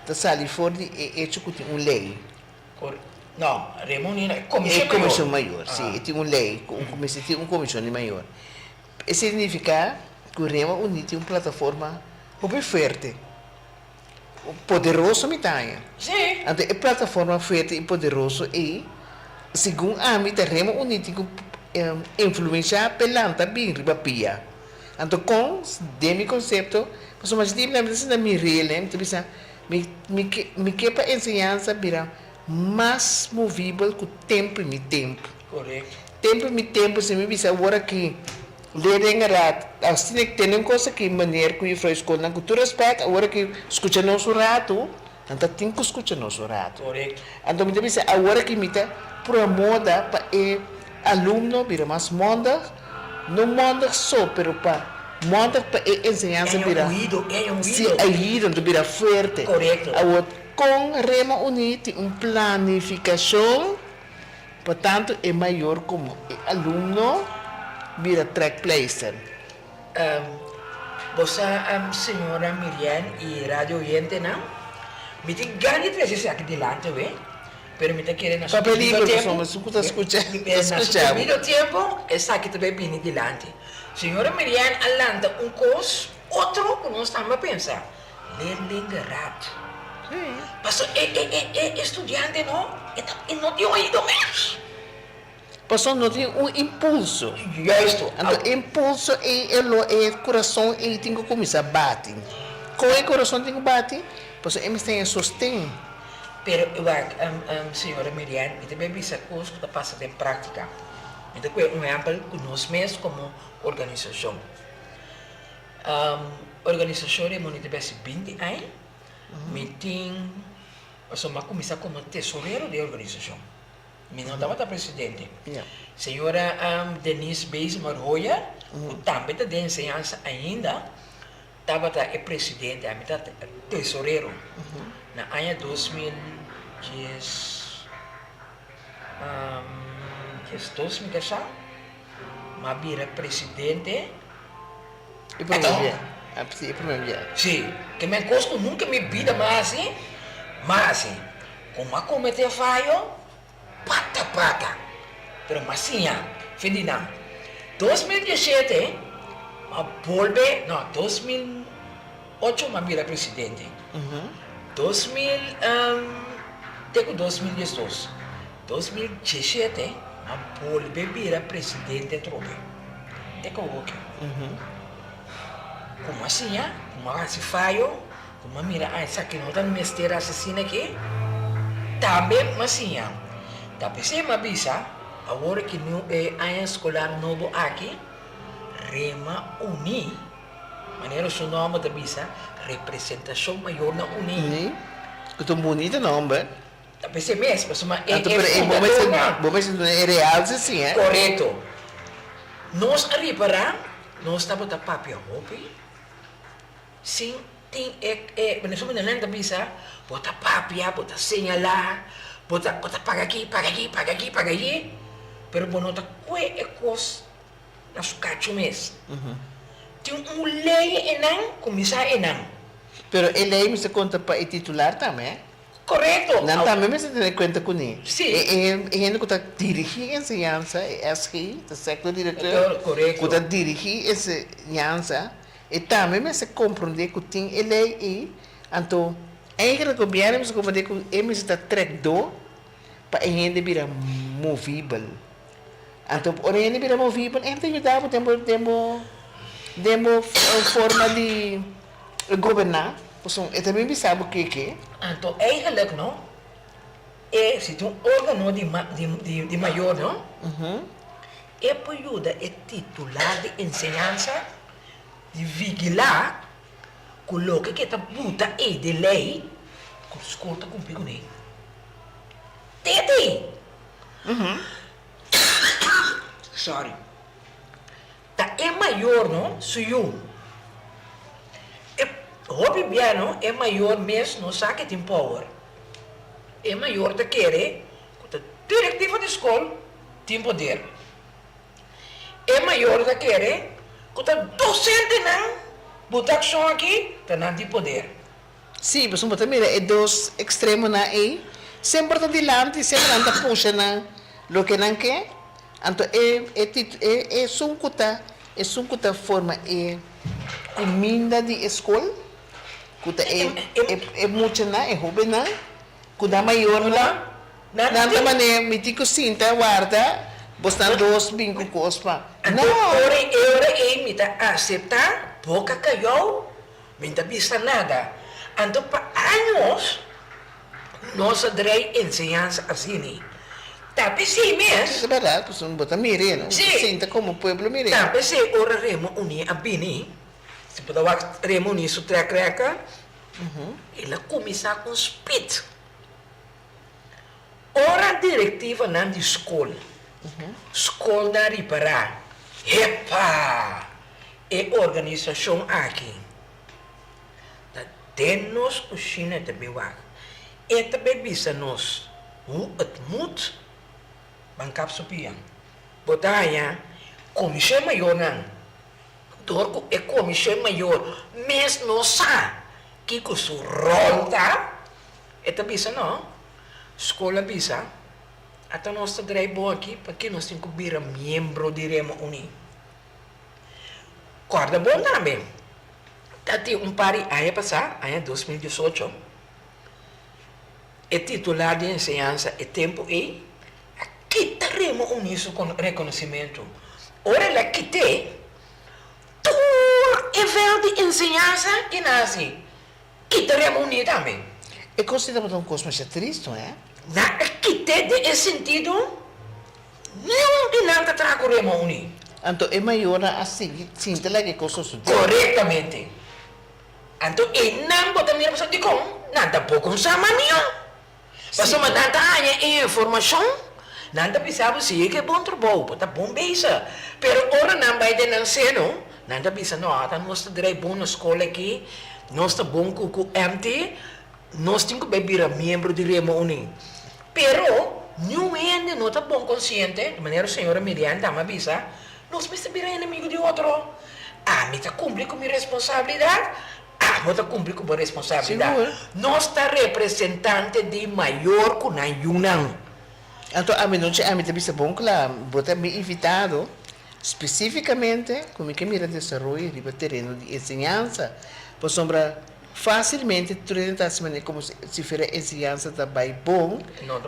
está sali fora de hecho que tem uma lei. Não, Remo Uni é comissão maior. Sim, tem uma lei, tem uma comissão maior. Isso significa que o Remo Uni tem uma plataforma muito forte, poderosa mitanha. Sim. Então, a plataforma forte e poderosa e, segundo a mim, o Remo Uni tem que influenciar pelanta bem riba pia. Então, com demi conceito, mas mais de na minha real, então bisa me quepa ensinança vira mais movível que o tempo e meu tempo. Correto. Tempo e meu tempo, se me bisa agora que lerem rato, assim que tem uma coisa que maneira que eu fui escola, não que tu respeita, agora que escuta nosso rato, então tem que escutar nosso rato. Correto. Então me diz agora que me tá promoda para o aluno vira mais monda, não monda só, pero para monta para enseñanza mira. É um Se ruído. aí onde vira fuerte. Correto. Com Rema Unido tem planificação, portanto é maior como aluno vira track placer. Você, senhora Miriam e rádio oyente, não? Me tem ganho de trazer aqui delante, ué? Pero me está querendo Para peligro, pessoal, se você escutar, escuchar. No tempo, está aqui também bem delante. Senhora Miriam alanta curso, outro que nós estamos a pensar. Leningrad. Mas estudante, não? E não tem ouvido mesmo. Pessoal não tem impulso. Justo. Então, impulso é o coração e tem que começar a bater. Com o coração tem que bater, pessoal, eles têm sostém. Pero, senhora Miriam, eu também vi essa coisa que passa em prática. Então, um exemplo que nós mesmos como organização. Organização é muito bem 20 anos. Meeting, eu comecei como tesoureiro de organização. Eu não estava presidente. Senhora Denise Beis Marroia, também está de ensinança ainda, estava presidente, estava tesoureiro. Na ano 2010, 2010, mas vira presidente. E por que? Sim, que me gosto nunca me vida mais assim, como a cometer falho, pata, pero mas sim, Ferdinand, 2017, a volve, não, 2008 mas vira presidente, 2012, 2017, a volve vira presidente trobe, teco ok. Como assim, como assim falho, como mira, essa aqui não está me esteira assassina aqui, também assim, também se me avisa, agora que não é ano escolar novo aqui, Rema Uni, maneira o seu nome da visa, representação maior na Uni. Que tão bonito nome. Também se mesmo, mas é real assim, é? Correto. Nós reparar, nós estamos da papel roupa. Sim, tem Venezuela não bisa, bota papia, bota senhalar, bota paga aqui, pero bonota que é coisa na sucacho mês. Tem lei enang, começar enang. Pero a lei me se conta para o titular também. Correto. Não também me se tem conta com ele. Sim. E ainda que está dirigindo a ensinança, SG, o século diretor, correto. Que está dirigindo essa ensinança. E também me se compreender que tem a lei e então o governo me se compreender que ele está tratando para ele virar movível. Então, para ele virar movível, ele ajudava demo forma de governar. Então, também sabe o que é. Então, eigenlijk não é se tem órgão de maior, não? É para ajudar é titular de ensinança de vigilar, coloca que está puta e de lei, que a escola está cumprindo com ele. Tete! Sorry. Tá é maior, não? Suyu. Hobby piano é maior mesmo, não sabe que tem power. É maior da querer, que a diretiva da escola tem poder. É maior da querer, que o docente não, botar ação aqui, não tem poder. Sim, mas você mira, é dois extremos na aí, sempre está dilante, sempre está puxa na lo que não quer. Então, é sunkuta forma é comida de escola, kuta é muito na, é hobby na, kuda maior lá, nada maneira, mitico cinta, guarda, bostan dois bingo cospa. Não, ora me tá aceitar, boca caiu, não tá vista nada. Então, para anos, nós adrei ensinança assim. Tapi sim mesmo. É verdade, porque não bota mire, não? Sinta como pueblo mire. Tapi se ora remo uni a bini, se pode dar remo uni su treca, ela começa com speed. Ora diretiva na de escola. Escola da reparar. Epa! e organização aqui. Dat den nos cozinha te bewag. E também bisa nos hoe het moet bankap supian. Botaya, comissão maior não. Door e comissão maior, mes no sa, que com su rol tá? E também bisa não. Escola bisa. Até nós trabalhamos aqui, porque nós temos que vir membro de Remo Uni. Corda bom também. Tati pari ano passado, ano 2018, é titular de ensinança e tempo e aqui Remo Uni com reconhecimento. Ora lá que tem, todo nível de ensinança e nasce. Que Remo Uni também. E consideramos um curso mais triste, não é? Na aqui tem de sentido, não de nada trago Remo Uni. Então, é maior assim, sinta lá que coisa sutil. Corretamente. Então, e não botar minha pessoa de com, nada pouco sama nenhum. Mas uma nada há informação, nada pensava se que é bom trabalho, bota bom beisa. Pero ora não vai de não ser, não? Nada pensa, não, tá nós direi bom na escola aqui, nós tá bom com o MT, nós temos que beber membro de Remo Uni. Pero, não é não tá bom consciente, de maneira a senhora Miriam tá me avisa, nós precisamos ser inimigo de outro. Ah, me tá cumprir com minha responsabilidade. Ah, me tá cumprir com minha responsabilidade. Seguro. Nós tá representante de maior com a Yunnan. Então, a mim também é bom que lá, botar me invitado, especificamente, como que mira desenvolver o terreno de ensinança, por sombra facilmente tratar-se como se fosse ensinança também bom,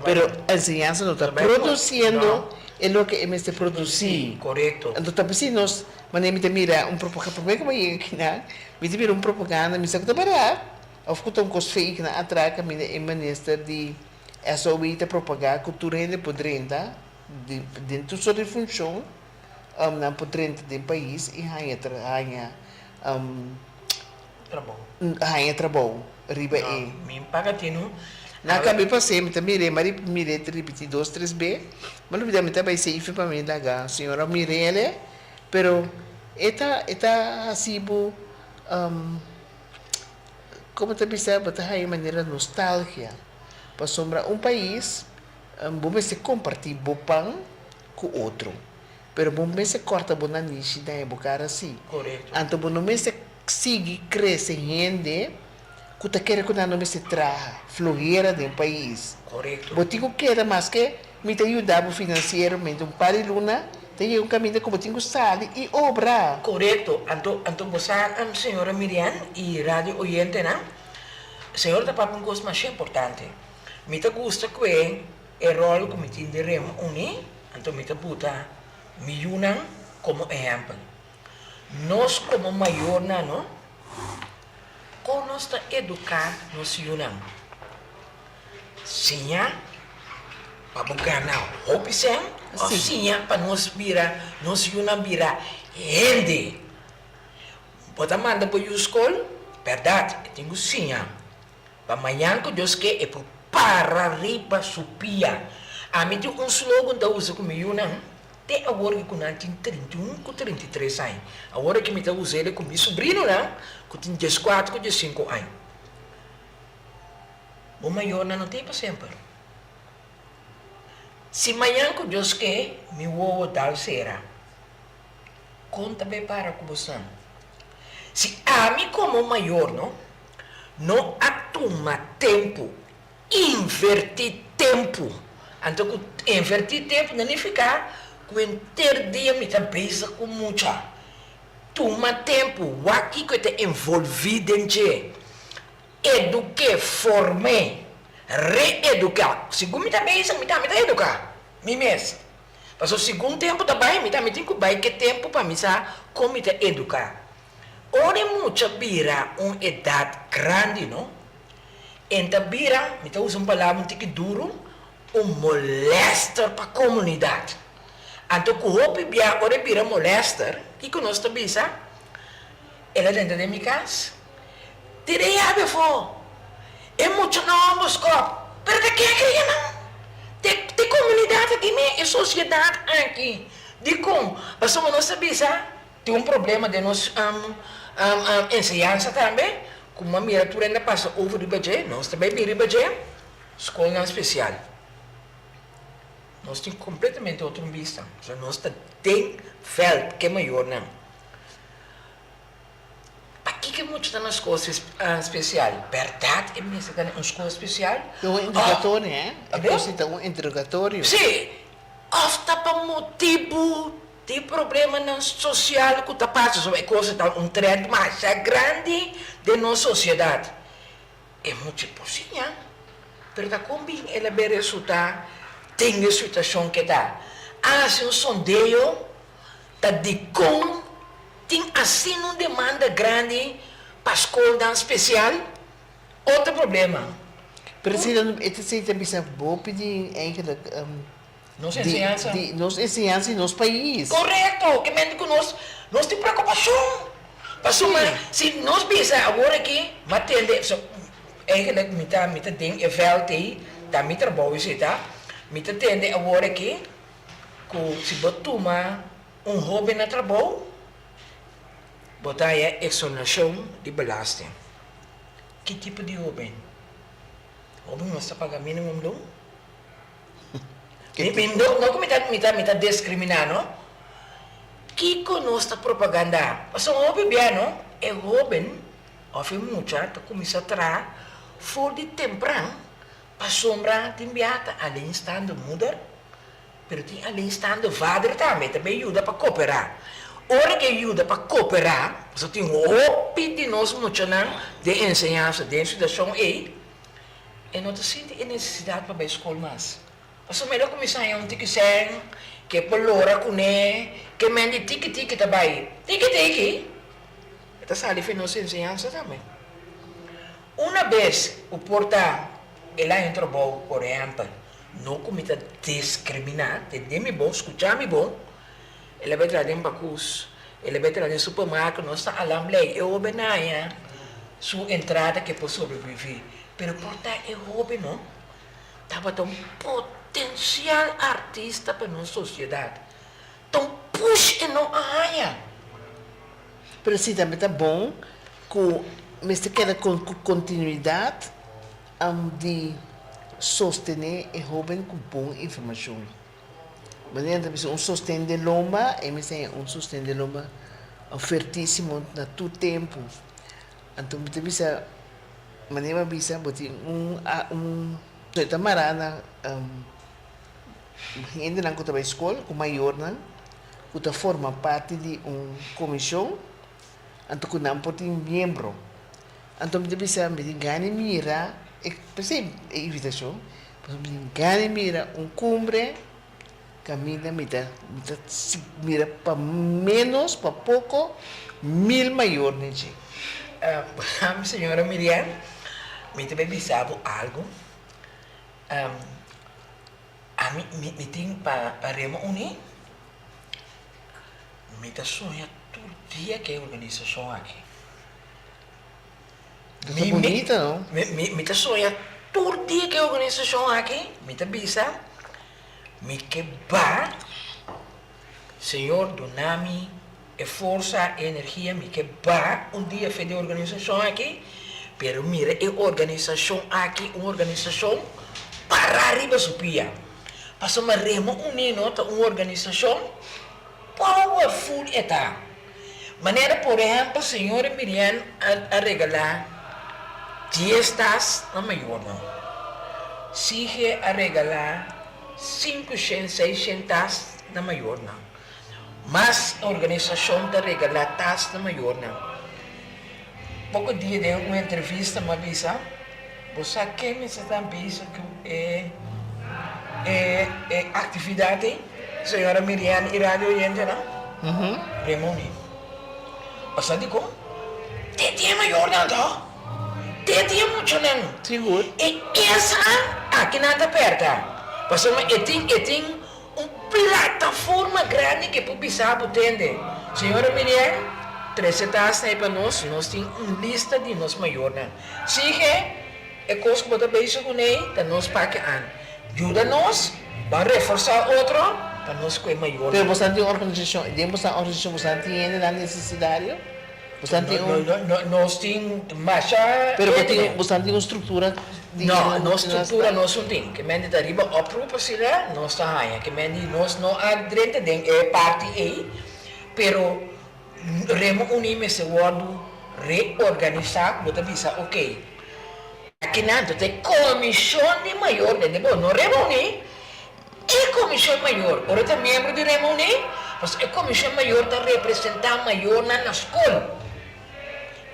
pero a ensinança não está produzindo é o que é produzir. Correto. Então, tá assim, nós, mas me mira propaganda, como é que me mira propaganda, me sabe trabalhar, ou que tem coisa feia que na atraca, me é ministro de essa ouvida propagar cultura e podrenda dentro da sua função, na podrenda do país e hanya trabalho, riba e. Me paga tino. Na cabe passei, me também mire repetir 2, 3 mas não me também sei if para mim da senhora Mirelle, pero eta assim como te bisa bata hay maneira nostalgia, para sombra país, bom se compartilhar bopang com outro, pero bom se corta bona niche da época assim. Correto. Então bom se sigue crescendo, que tu quer que não se traga flugueira do país. Correto. Botigo quer mais que me te ajudar financeiramente, par de luna, tem caminho como botigo sale e obra. Correto. Então você, senhora Miriam e rádio oyente, não? Senhora tá para coisa mais importante. Me te gusta que o rol como tem de Remo Uni, então me te puta me Yunnan como exemplo. Nós como maior, não? Como nós está educar nos Yunnan? Sinha, para buscar na opção, ou sinha para nós virar, nos Yunnan virar gente. Bota manda para a escola, verdade, tenho sinha. Para amanhã que Deus quer é para riba supia. A mim tem slogan da usa como Yunnan. Até agora que eu tenho 31 com 33 anos. Agora que me está usando com meu sobrinho, que tem 14 com 15 anos. O maior não tem para sempre. Se amanhã que Deus quer, me vou dar será. Conta bem para a você. Se a mim como maior, não atuma tempo, invertir tempo. Então, invertir tempo não ficar o inteiro dia me está presa com muita. Toma tempo, o aqui que está envolvido em ti. Eduque, forme, reeducar. Segundo me está presa, me está educar. Me mesmo. Mas o segundo tempo também, me tem que vai que tempo para me saber como me está educar. Ora, muita bira uma idade grande, não? Então, bira, me está usando palavra um tique duro, molester para a comunidade. Então, que o bia ora bira molester, que nós também sabe, ela dentro de minha casa, tirei a befo, é muito não buscar, pero de que é não? De comunidade aqui, é sociedade aqui, de como, mas nós também sabe, tem um problema de nós ensinança também, como a minha turma passa over de budget, nós também de budget, escola não especial. Nós temos completamente outra vista. Nós temos felt que é maior, não. Para que muito está na escola especial? Verdade, é mesmo que uma escola especial? É um interrogatório, né? É um interrogatório. Sim. Ofta para motivo de problema não social que está passando. É coisa um trend mais grande de nossa sociedade. É muito possível, mas como ele vai resultar, tem a situação que dá. Há um sondeio, está de como tem assim uma demanda grande para a escola especial. Outro problema. Presidente, este também se pode pedir eigenlijk Nossa ensinança. Nossa ensinança em nosso país. Correto, que mesmo que nós temos preocupação. Se nós pensamos agora aqui, mas eigenlijk mita ding FLT, tá mita trabalho isso tá. Mita tende agora aqui, que se botuma hobby na trabalho, botar aí exoneração de belasting. Que tipo de hobby? Hobby nós está pagando mínimo não? Não mita discriminar, não? Que conosco propaganda? Mas o hobby bem, não? É hobby, of mucha, tá começa a tra, for de temprano, para sombra de imediata, além estando mudar, pero tem além estando vader também ajuda para cooperar. Ora que ajuda para cooperar, você tem hobby de nós muito de ensinança, de instituição e não sente a necessidade para a escola mais. Mas o melhor começar a um tiquiseng, que polora com ele, que mende tiki-tiki também. Tiki-tiki. Esta sala de nossa ensinança também. Uma vez o porta, ela entrou bom, por exemplo, não comita discriminar, entende-me bom, escutar-me bom, ela vai trazer bacus, ela vai trazer supermercado, nós está alamlei, eu obenaia, sua entrada que pode sobreviver. Pero porta é hobby, não? Estava tão potencial artista para nossa sociedade. Então, puxa e não arranha. Pero sim, também está bom mas queda com continuidade de sostener e jovem com boa informação. Mas também sostén de loma, e sostén de loma ofertíssimo na todo tempo. Então, bisa maneira bisa botar certa marana gente não que trabalha escola com maior não que forma parte de comissão então que não pode membro então bisa me ganha mira pensei invitação ganha mira cumbre caminha mira para menos para pouco 1000 maior né senhora Miriam, me também pensava algo. A mim tem para remo unir. Me tá sonha todo dia que é organização aqui. É bonita, não? Me tá sonha todo dia que é organização aqui. Me tá bisa. Me quebra. Senhor, donami e força e energia me quebra dia fez de organização aqui. Pero mira, a organização aqui, uma organização para arriba subia. Passou uma remo unido, uma organização powerful eta. Maneira, por exemplo, a senhora Miriam a regalar 10 tas na maior não. Sigue a regalar 500, 600 tas na maior não. Mas a organização da regalar tas na maior não. Pouco dia de uma entrevista, me avisa, você quer me estar pensando que é atividade, senhora Miriam, e rádio oriente, não? Remoni. Você diz como? Tem maior não, tem muito não. Seguro. E essa aqui nada perto. Você tem uma plataforma grande que pode pensar, entende? Senhora Miriam, 13 taas para nós temos uma lista de nós maior, né? Sigue, é coisa que você beijo com ele, da nós paga an. Ajuda nós, vai reforçar outro, para nós que é maior. Pero você tem uma organização, você tem a necessidade? Você tem nós temos mais. Pero você tem uma estrutura? Não, nossa estrutura nós não tem. Que mende dariba oproepen se lá, nós está aí. Que mende nós não adrente den é parte aí, pero remo unime se wordo reorganizar, bota visa, ok. Aqui nanto tem comissão de maior, de bom, não reúne. É comissão maior. Ora tem membro de reúne, mas é comissão maior da representar maior na escola.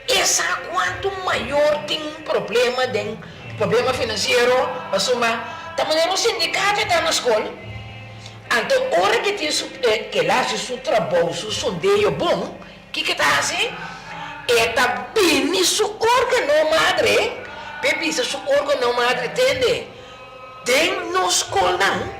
Essa quanto maior tem problema financeiro, assuma, também no sindicato está na escola. Então, hora que tem que lá se seu trabalho, seu sondeio bom, que está assim? É bem isso órgão madre, pepisa seu órgão madre entende? Tem na escola,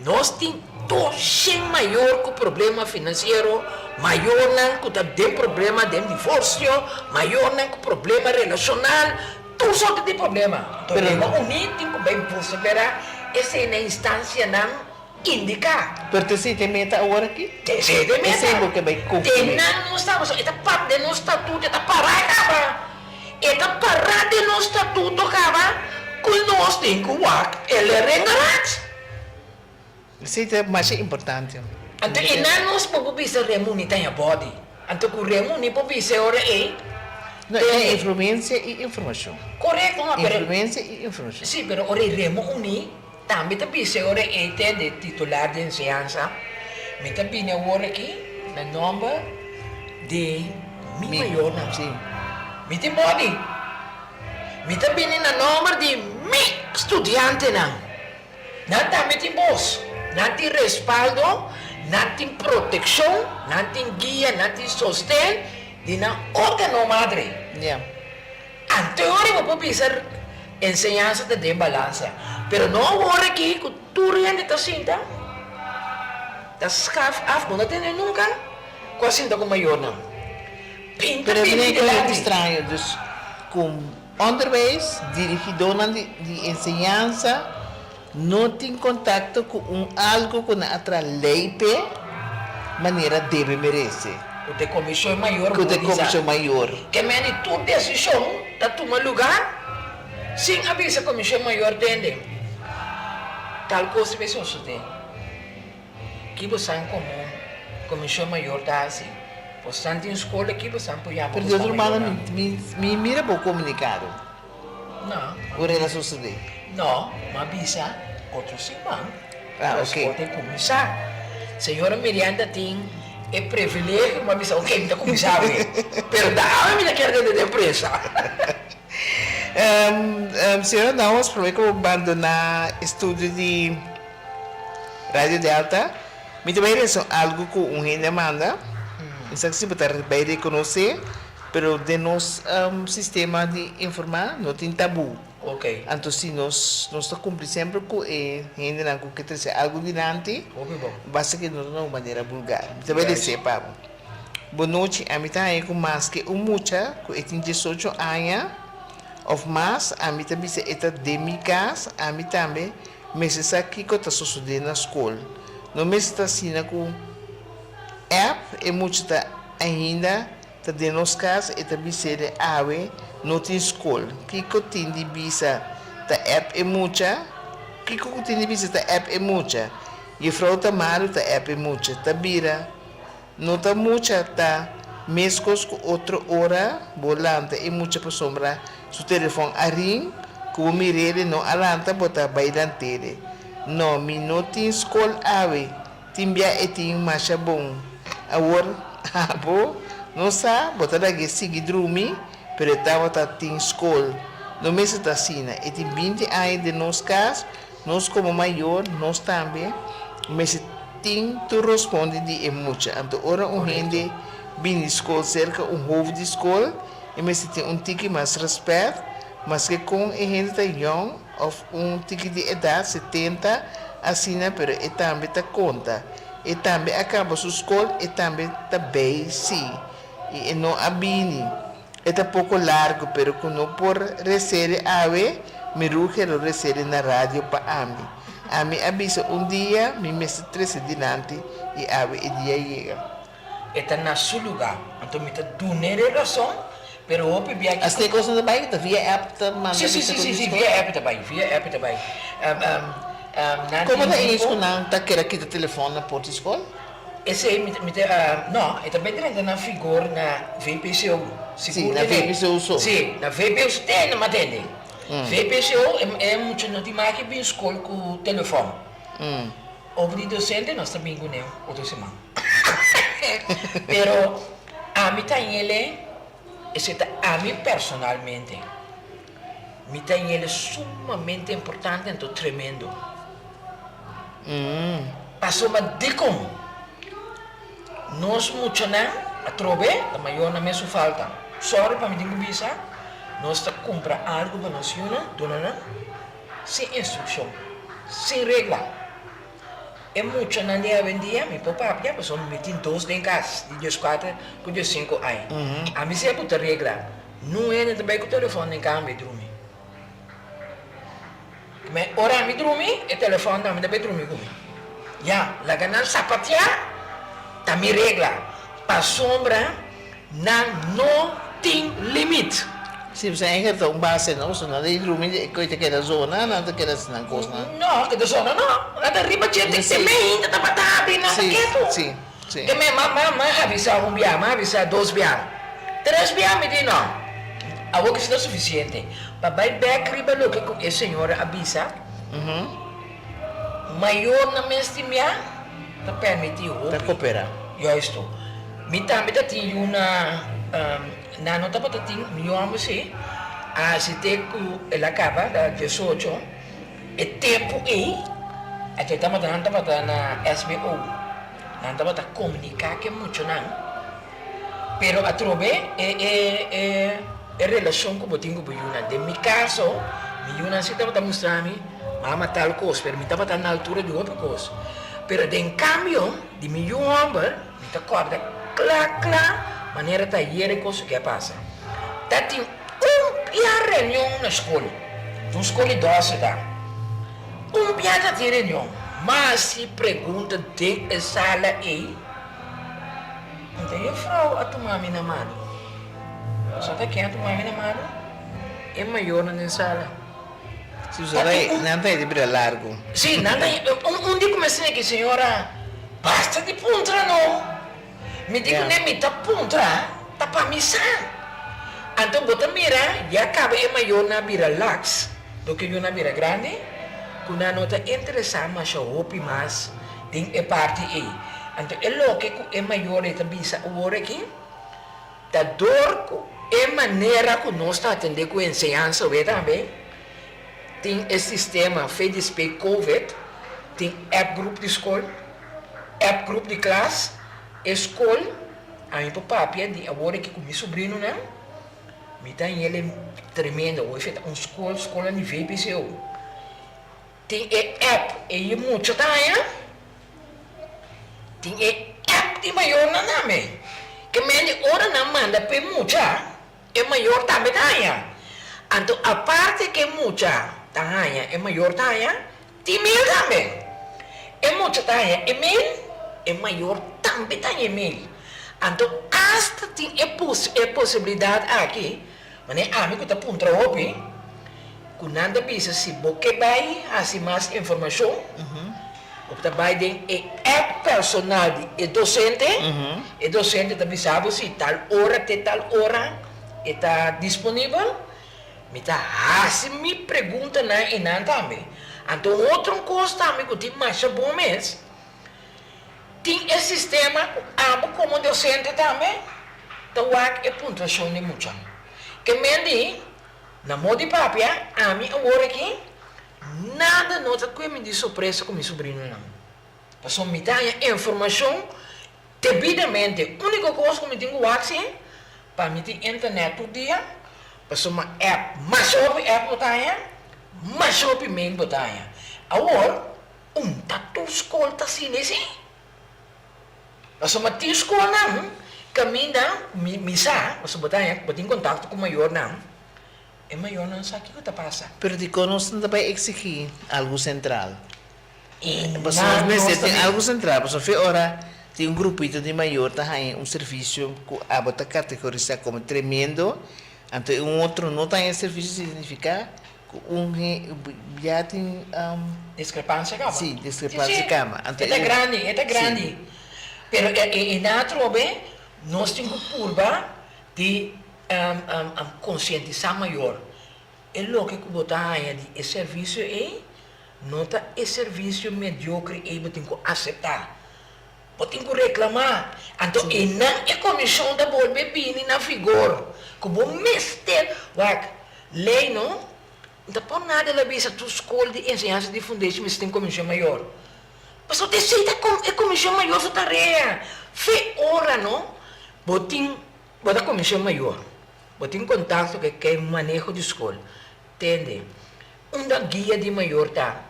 nós tem doce maior que o problema financeiro, maior não que tem problema de divórcio, maior não que problema relacional, tudo sorte de problema. Então, unido com bem perseverar, essa é a instância não indicar. Pero você tem meta agora aqui? Tem meta. Esse é o que vai cumprir. Tem não estamos, é parte de nosso estatuto, é parada, é parada de nosso estatuto, cara, que nós temos que work, ele é regrado. Isso é mais importante. Então, e não nós podemos remunir a body. Então, o remunir podemos ser hora aí. Não, é influência e informação. Correto, não é? Influência e informação. Sim, mas hora remunir, também também ser hora aí de titular de ensinança. Mas também é hora aqui, na nome de minha maior não. Sim. Mas tem body. Mas também é na nome de mi estudante não. Não também tem boss. Não tem respaldo, não tem proteção, não tem guia, não tem sostén de não órgão madre. Yeah. Anterior vou pensar ensinança de balança, pero não agora aqui que tu rende tá cinta, tá scaf af, não tem nunca, quase cinta com maior não. Pinta Pero pinta é de estranho, dus com onderwijs, dirigido de enseñanza, não tem contato com algo que na outra lei maneira deve merece. O de comissão maior, Que de comissão maior. que mene tua decisão tá tomar lugar, sem avisar a comissão maior entende. Tal coisa pessoa só tem. Que você em comum, comissão maior tá assim. Você tem escola que você apoia. Pero de outra maneira, me mira para comunicado. Não. O relação se dê. Não, mas avisa outro semana. Ah, ok. Pode começar. Senhora Miranda tem é privilégio, mas avisa, ok, me começar a ver. Pero dá, me quer dentro da empresa. Senhora, nós vamos abandonar o estúdio de Rádio Delta. Me também é algo que gente manda. Isso que se vai reconhecer, pero de nosso sistema de informar não tem tabu. Ok. Então, se nós cumprimos sempre com gente que tem algo diante, basta que não de uma maneira vulgar. Também de sepa. Boa noite, a mim também com mais que mucha, que tem 18 anos ou mais, a mim também se está de minha casa, a mim também, mas isso aqui que está sucedendo na escola. Não me está assim com app e muito ainda tá de nos casa e também ser ave não tem escola que tem de visa da app é muita que tem de visa da app é muita e frauta maru da app é muita tá bira não tá muita tá mescos com outra hora volante e muita para sombra su telefone a ring como mirele não alanta botar bailante não me não tem escola ave timbia e tem marcha bom agora abo não sabe botar aqui seguir dormir pero estava tá tem escola no mês da sina e tem 20 anos de nós casa nós como maior nós também mas tem tu responde de muito então ora gente bem escola cerca hoofd de escola e mas tem tique mais respeito mas que com gente tá young ou tique de idade 70 assim pero e também tá conta e também acaba sua escola e também também sim e não abini é pouco largo pero que não por receber ave me ruge lo receber na rádio para ami A mí avisa un día, mi mes 13 delante y el día llega. Está na su lugar. Então, me tá dando razão, pero eu pebi aqui. As tem coisas também, via app também. Sim, via app também. Como é isso que não está querendo aqui do telefone na porta escola? Esse aí, não, é também dentro na figura na VPCO. Sim, na VPCO só. Sim, na VPCO tem, não atende. VPCO é muito não tem mais que bem escola com o telefone. Obri docente, nós também com ele, outra semana. Pero a mí también a mí personalmente, me también es sumamente importante, entonces tremendo. Pasó más de como, no es mucho nada, a trove, la mayor no me hace falta. Sorry para mi tengo visa, no está compra algo para nosotros, dona sin instrucción, sin regla. É muito na dia vendia, meu papá já passou me tinha dois em casa, de 4 com 5 anos. A mim sempre puta regra, não é também com o telefone em casa me dormir. Mas ora me dormir, o telefone também deve dormir comigo. Já, lá ganhar sapatear, tá me regra, para sombra não tem limite. Se você entra um base não, se não tem dormir, coisa que da zona, não tem que das não coisa não. Não, que da zona não. Lá da riba tinha que ser meio ainda tá para abrir nada quieto. Sim. Que me avisar um biar, avisar 2 biar, 3 biar me diz não. A boca está suficiente. Papai back riba lo que a senhora avisa. Maior na minha estimia, tá permitido. Para cooperar. Eu estou. Me também tinha uma na nota para ter meu amo se se tem que ela acaba da 18 é tempo aí a gente está matando na SBO não está para comunicar que muito não pero a trove é relação com o tingo buiuna de meu caso buiuna se está mostrar me mama tal coisa pero me está para na altura de outra coisa pero de cambio de meu amo me está corda claro maneira tá hier coisa que passa. Tá tem reunião na escola. Na escola doce tá. Piada de reunião. Mas se pergunta de sala aí. Então eu falo a tomar minha mano. Só tá quem a tomar minha mano? É maior na sala. Se você vai, não tem de brilhar largo. Sim, nada. Dia comecei aqui, senhora. Basta de puntra não. Me digo, nem me tá puntra, tá para missar. Então, bota mira, já acaba é maior na vira lax do que na vira grande. Quando a nota interessante, mas eu hope mais, tem a parte aí. Então, é louco que é maior e também o hora aqui. Da dor, é maneira que nós está atendendo com a ensinança, vê também. Tem esse sistema, FEDESP COVID, tem app grupo de escola, app grupo de classe, escola, a minha papai de agora que com meu sobrinho não, me tá ele tremendo, eu fiz escola de VPCO. Tem app e muito tá tem app de maior na nome, que me ora não manda para muita, é maior também tá então a parte que muita tá é maior tá tem mil também, é muito tá e é maior também tem e-mail. Então, hasta tem a possibilidade aqui, mas a mim que está ponto opi, quando anda bisa se você vai assim mais informação, você vai ter app personal de docente, e docente também sabe se tal hora até tal hora está disponível, me tá assim me pergunta na e não também. Então, outra coisa também que tem mais bom mês. Tem esse sistema, como docente também, então é pontuação de muito. Que me diz, na moda de papia, a mim agora aqui, nada nota que me diz surpresa com meu sobrinho não. Passou me dá informação devidamente. A única coisa que me tenho acesso, para me ter internet todo dia, passou uma app, mas sobre app botanha, mas sobre e-mail botanha. Agora, tatu escola tá assim, assim. Mas uma tia escola não, caminha, misa, mas botar em contato com o maior não, é maior não sabe o que está passando. Pero de conosco também exigir algo central. Mas na nós nós tem também. algo central, mas foi hora tem um grupito de maior tá aí um serviço que a bota categoriza como tremendo, então outro não tem serviço significa que já tem Discrepância, calma. sim discrepância cama. É grande. Pero na trobe, nós temos curva de conscientizar maior. É lo que botar aí de serviço nota é serviço mediocre e você tem que aceitar. Você tem que reclamar. Então, não é comissão da bolsa bini na figura. Como mister, lei não? Não por nada ela visa tu escola de ensinança de fundação, mas tem comissão maior. Mas você aceita a comissão maior sua tarefa. Fe hora, não? Bota comissão maior. Bota em contato com quem manejo de escola. Entende? Uma guia de maior tá.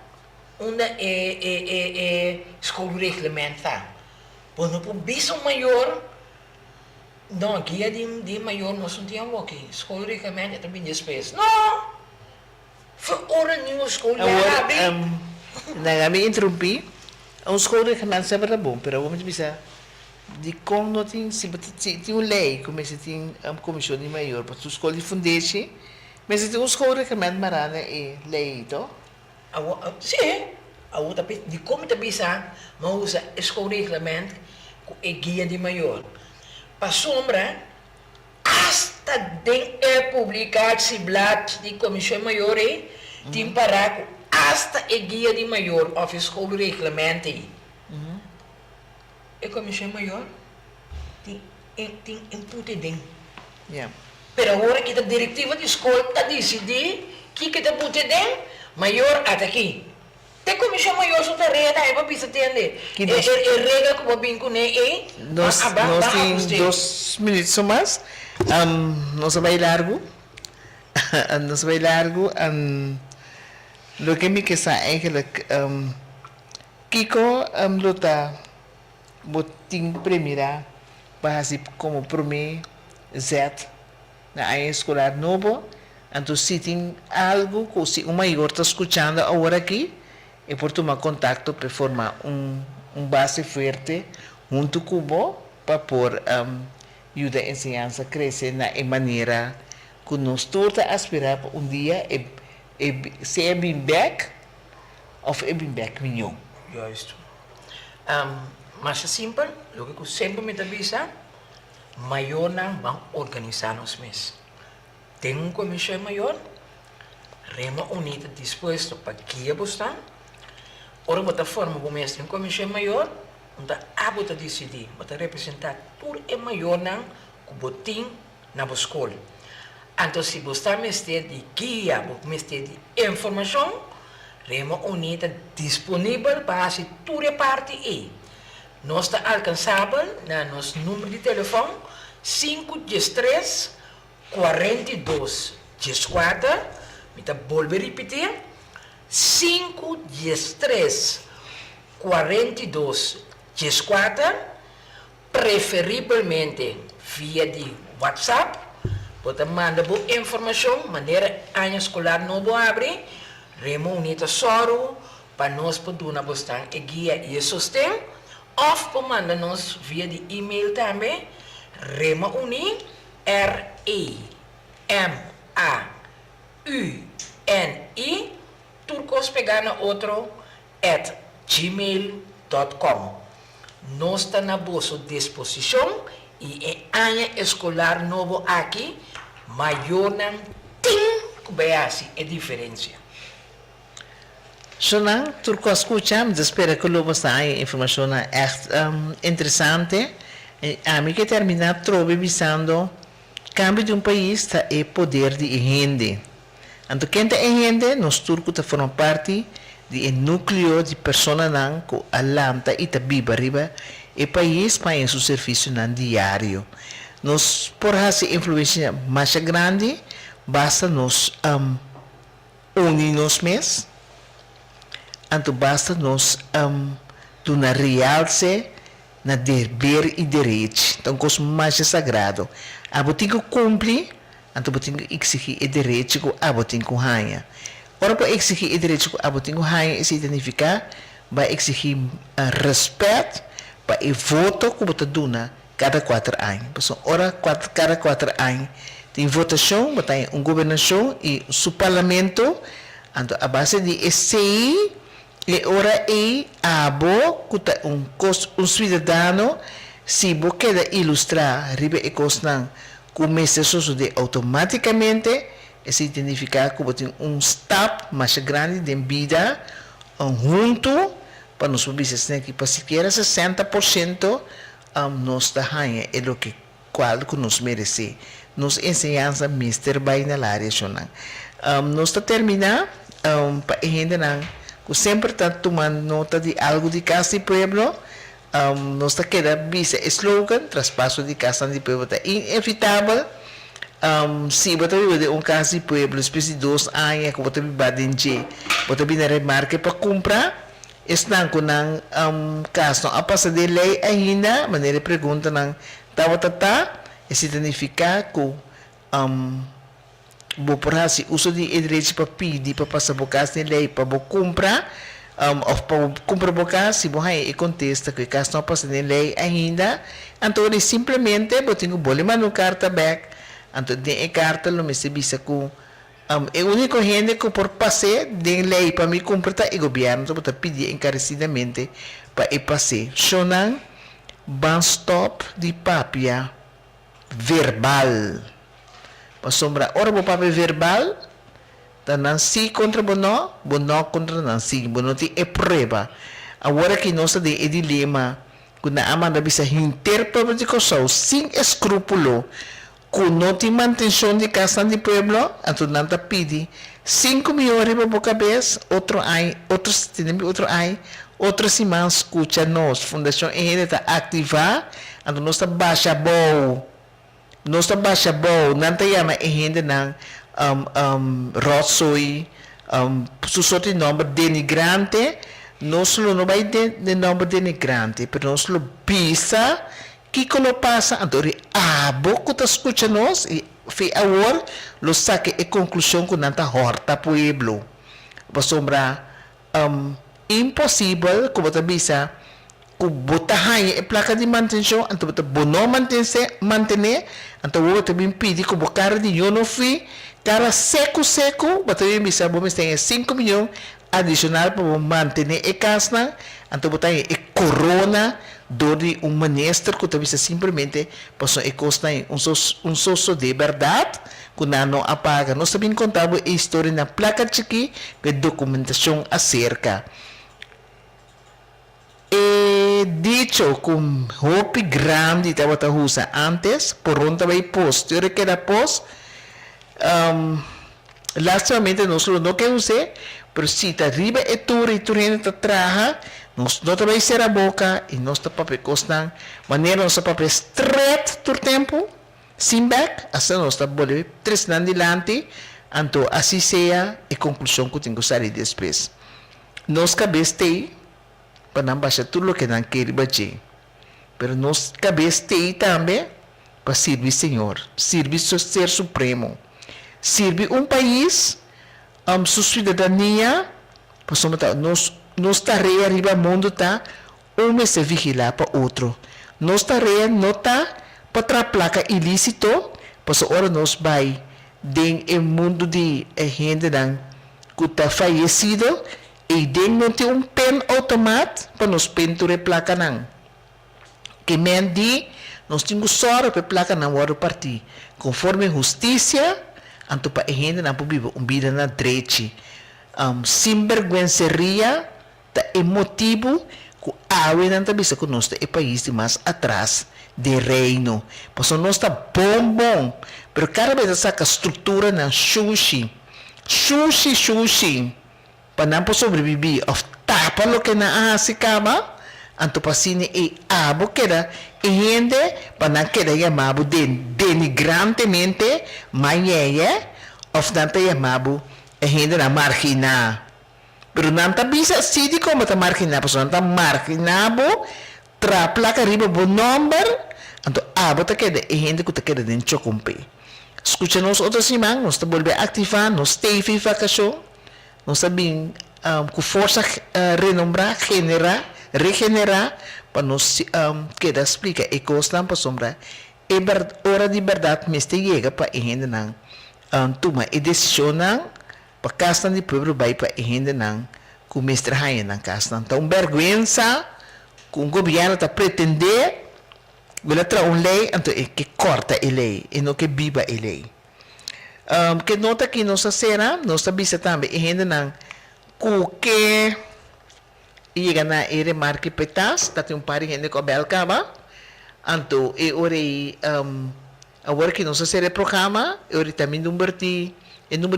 Uma escola regulamento tá. Quando por biso maior, não, guia de maior nós não tínhamos aqui. Escola regulamento é também despesa. Não! Foi hora nenhuma escola agora na me interrompi a escola que não sabe bom, pero vamos dizer de como não tem se tem uma lei como se tem comissão de maior para a escola de fundação, mas se tem uma escola que não marana é lei então sim, a outra de como te bisa, mas usa escola regulamento e guia de maior. Para sombra, hasta den publicado se blad de comissão maior tem paraco hasta e guia de maior of escola regulamento e comissão maior tem input den. yeah. Pero agora que a diretiva de escola está decidindo que está putendo maior até aqui. Tem comissão maior sua tarefa, é para bisa entender. Regra como bem com nós temos 2 minutos ou mais. Nós vai largo. Lo que me quesa é que Kiko luta botin primeira para assim como primeiro Z na área escolar novo. Então se tem algo que se o maior está escutando agora aqui é por tomar contato para formar base forte junto com o para por ajudar a ensinança a crescer na maneira que nós todos aspiramos para dia se é bem back ou é bem back melhor. Juist. Mas é simples, o que eu sempre me avisa, maior não vão organizar nos meses. Tem comissão maior, Rema Unida disposto para guiar você. Ora, você forma o mestre em comissão maior, onde a você decidir, você representar tudo é maior não, que botim na escola. Então, se você mestre de guia, mestre de informação, Rema Unida disponível para fazer tudo é parte e nós está alcançável na nosso número de telefone 513 42 14, me volvo a repetir, 513 42 14, preferivelmente via de WhatsApp, pode mandar boa informação, maneira a escolar não vou abrir, Remo Unida Soro, para nós poder buscar e guia e sustento, ou para mandar nos via de e-mail também, Remo Uni, REMAUNI, turcos pegar na outro, @gmail.com. Nós está na vossa disposição e a escolar novo aqui, maior não tem que ver assim a diferença. Zolang turco escuchamos, espero que lo está informação echt interessante. A mim que terminar trobe visando cambio de país está é poder de gente. Então quem tem gente, nós turcos tá formam parte de núcleo de pessoas nan que alanta e tá viva riba e país para em seu serviço nan diário. Nós por essa influência mais grande, basta nós unir nos mes. Então basta nós dar realce na dever e direito. Então coisa mais sagrado. A botinha cumpre, então botinha exigir o direito que a botinha ganha. Ora para exigir o direito que a botinha ganha significa vai exigir respeito para o voto que você dá cada 4 anos. Cada 4 anos tem votação, tem uma governação e o parlamento, então a base de esse e ora que um cidadão se você quer ilustrar riba e costa começa de automaticamente isso significa que tem step mais grande de vida junto para nós business que para sequer 60% nós ganha é o que qual que nos merece nos ensinança mister by na área nós termina para gente que sempre está tomando nota de algo de casa e pueblo nós queda visa slogan traspasso de casa de pueblo é inevitável se você vive um casa de pueblo espécie de 2 anos que você vive dentro você vive na remarca para comprar estão com caso a passar de lei ainda maneira pergunta não isso significa que se uso de direito para pedir para passar por casa de lei para comprar ou para comprar por casa se você contesta que caso não passa de lei ainda então simplesmente você tem que bolear no carta back então tem a carta não me se visa que é o único gente que por passar de lei para me comprar é o governo então você pedir encarecidamente para ir passar sonan ban stop de papia verbal para sombra ora o papel verbal da Nancy contra Bono contra Nancy Bono é prova agora que nós temos o dilema que na amanda bisa interpretação de coisas sem escrúpulo que não tem manutenção de casa de pueblo então não te pede 5 milhões para a cabeça outro semana escuta nós fundação está ativar então nós está baixa boa não te chama a gente não roçoi sussurro nome denigrante nós não vai de nome denigrante mas nós lo pisa que lo passa então boco te escuta nós e fe agora lo saque a conclusão que não está horta pueblo para sombra impossível como te bisa que bota a placa de manutenção então você não manter então você me pede que o cara de eu não fui cara seco você me sabe você tem 5 milhões adicional para manter a casa então você tem a corona do ministro que você simplesmente passou a costa um soço de verdade que não apaga nós também contamos a história na placa chiqui que documentação acerca dicho com hopi grande estava a usar antes por onde vai post eu que era post lastimamente nós não que usar mas se está arriba e tu está traja nós não vai ser a boca e nós está papel costan maneira nós papel straight todo tempo sem back assim nós está boleh 3 anos adiante então assim seja a conclusão que tenho que sair depois nós cabeça para não baixar tudo o que não quer baixar. Mas nós cabeça também para servir Senhor, servir o Ser Supremo, servir país, sua cidadania, para nós tarefa arriba do mundo está, se vigilar para outro. Nós tarefa não está para traplaca ilícito, para hora nós vai dentro do mundo de gente que está falecido, e dentro não tem pen automático para nos pinturar placa não. Que mendi nós temos só para placa não hora partir. Conforme justiça, então para a gente não pode viver vida na direita. Sem vergonharia, é motivo que a não está vista que nós é país de mais atrás de reino. Porque nós está bom, mas cada vez saca estrutura na sushi, para não sobreviver, tapa lo que na se cama, anto pasine e abo queda, e gente, para não queda chamado denigrantemente, manhã, of não te chamado, a gente na margina. Pero não te bisa assim como te margina, porque não te marginabo, placa riba bom número, anto abo te queda, e gente que te queda dentro chocompe. Escucha nos outros semana, nós te volver ativar, nós te vacação, nós sabemos com força renombrar, regenerar, para nós queda explica e gostam para sombra hora de verdade mas te chega para ainda não toma e decisão para casa de povo vai para ainda não com mestre rainha na casa então vergonha com o governo está pretender will trazer uma lei então é que corta a lei e não que viva a lei que nota que nossa cena nossa vista também ainda não que chega na remarque petas tá tem par de gente com belcaba anto e ore agora que nossa série programa ore também número de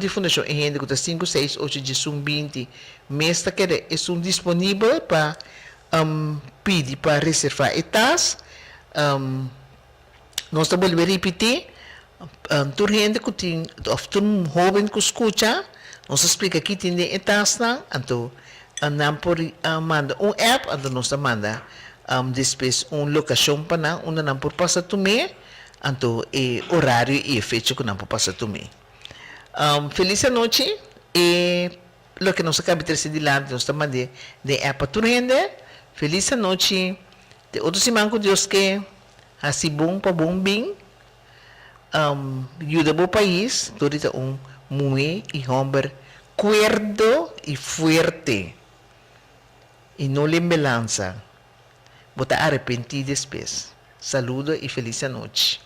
fundação e gente que tá 5 6 8 de sum 20 mês tá que é disponível para pedir para reservar etas nós tá volver repetir tur gente que tem of tur jovem que escuta nós explica aqui tem etas não anto por manda app anto nós manda depois locação para não não por passar também anto e horário e fecha que não por passar também feliz noite e lo que nós acabamos de decidir lá nós manda de app tu rende feliz noite de outro semana com Deus que assim bom para bom bem ajuda o país todo muito e homem cuerdo e fuerte e não lembrança vou arrepentir depois saludo e feliz noite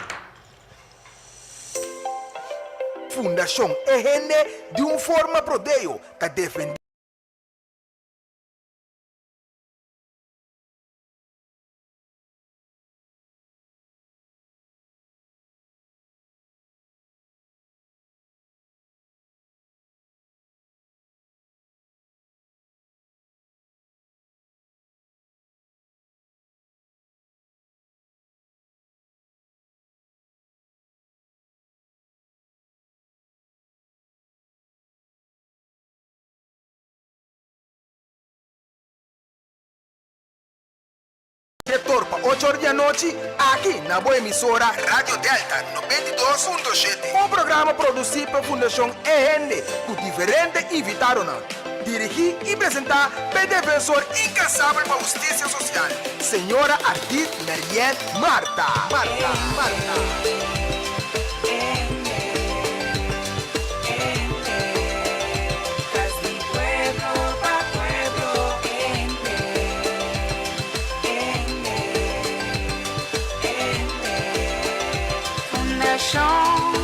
Fundação EGN de uma forma prodeio que defende diretor para 8 horas da noite aqui na boa emissora Rádio Delta 92.7. Um programa produzido pela Fundação EN com diferentes invitados. Dirigir e apresentar pelo defensor incansável para a justiça social, senhora Ardit Marielle Marta. Fundación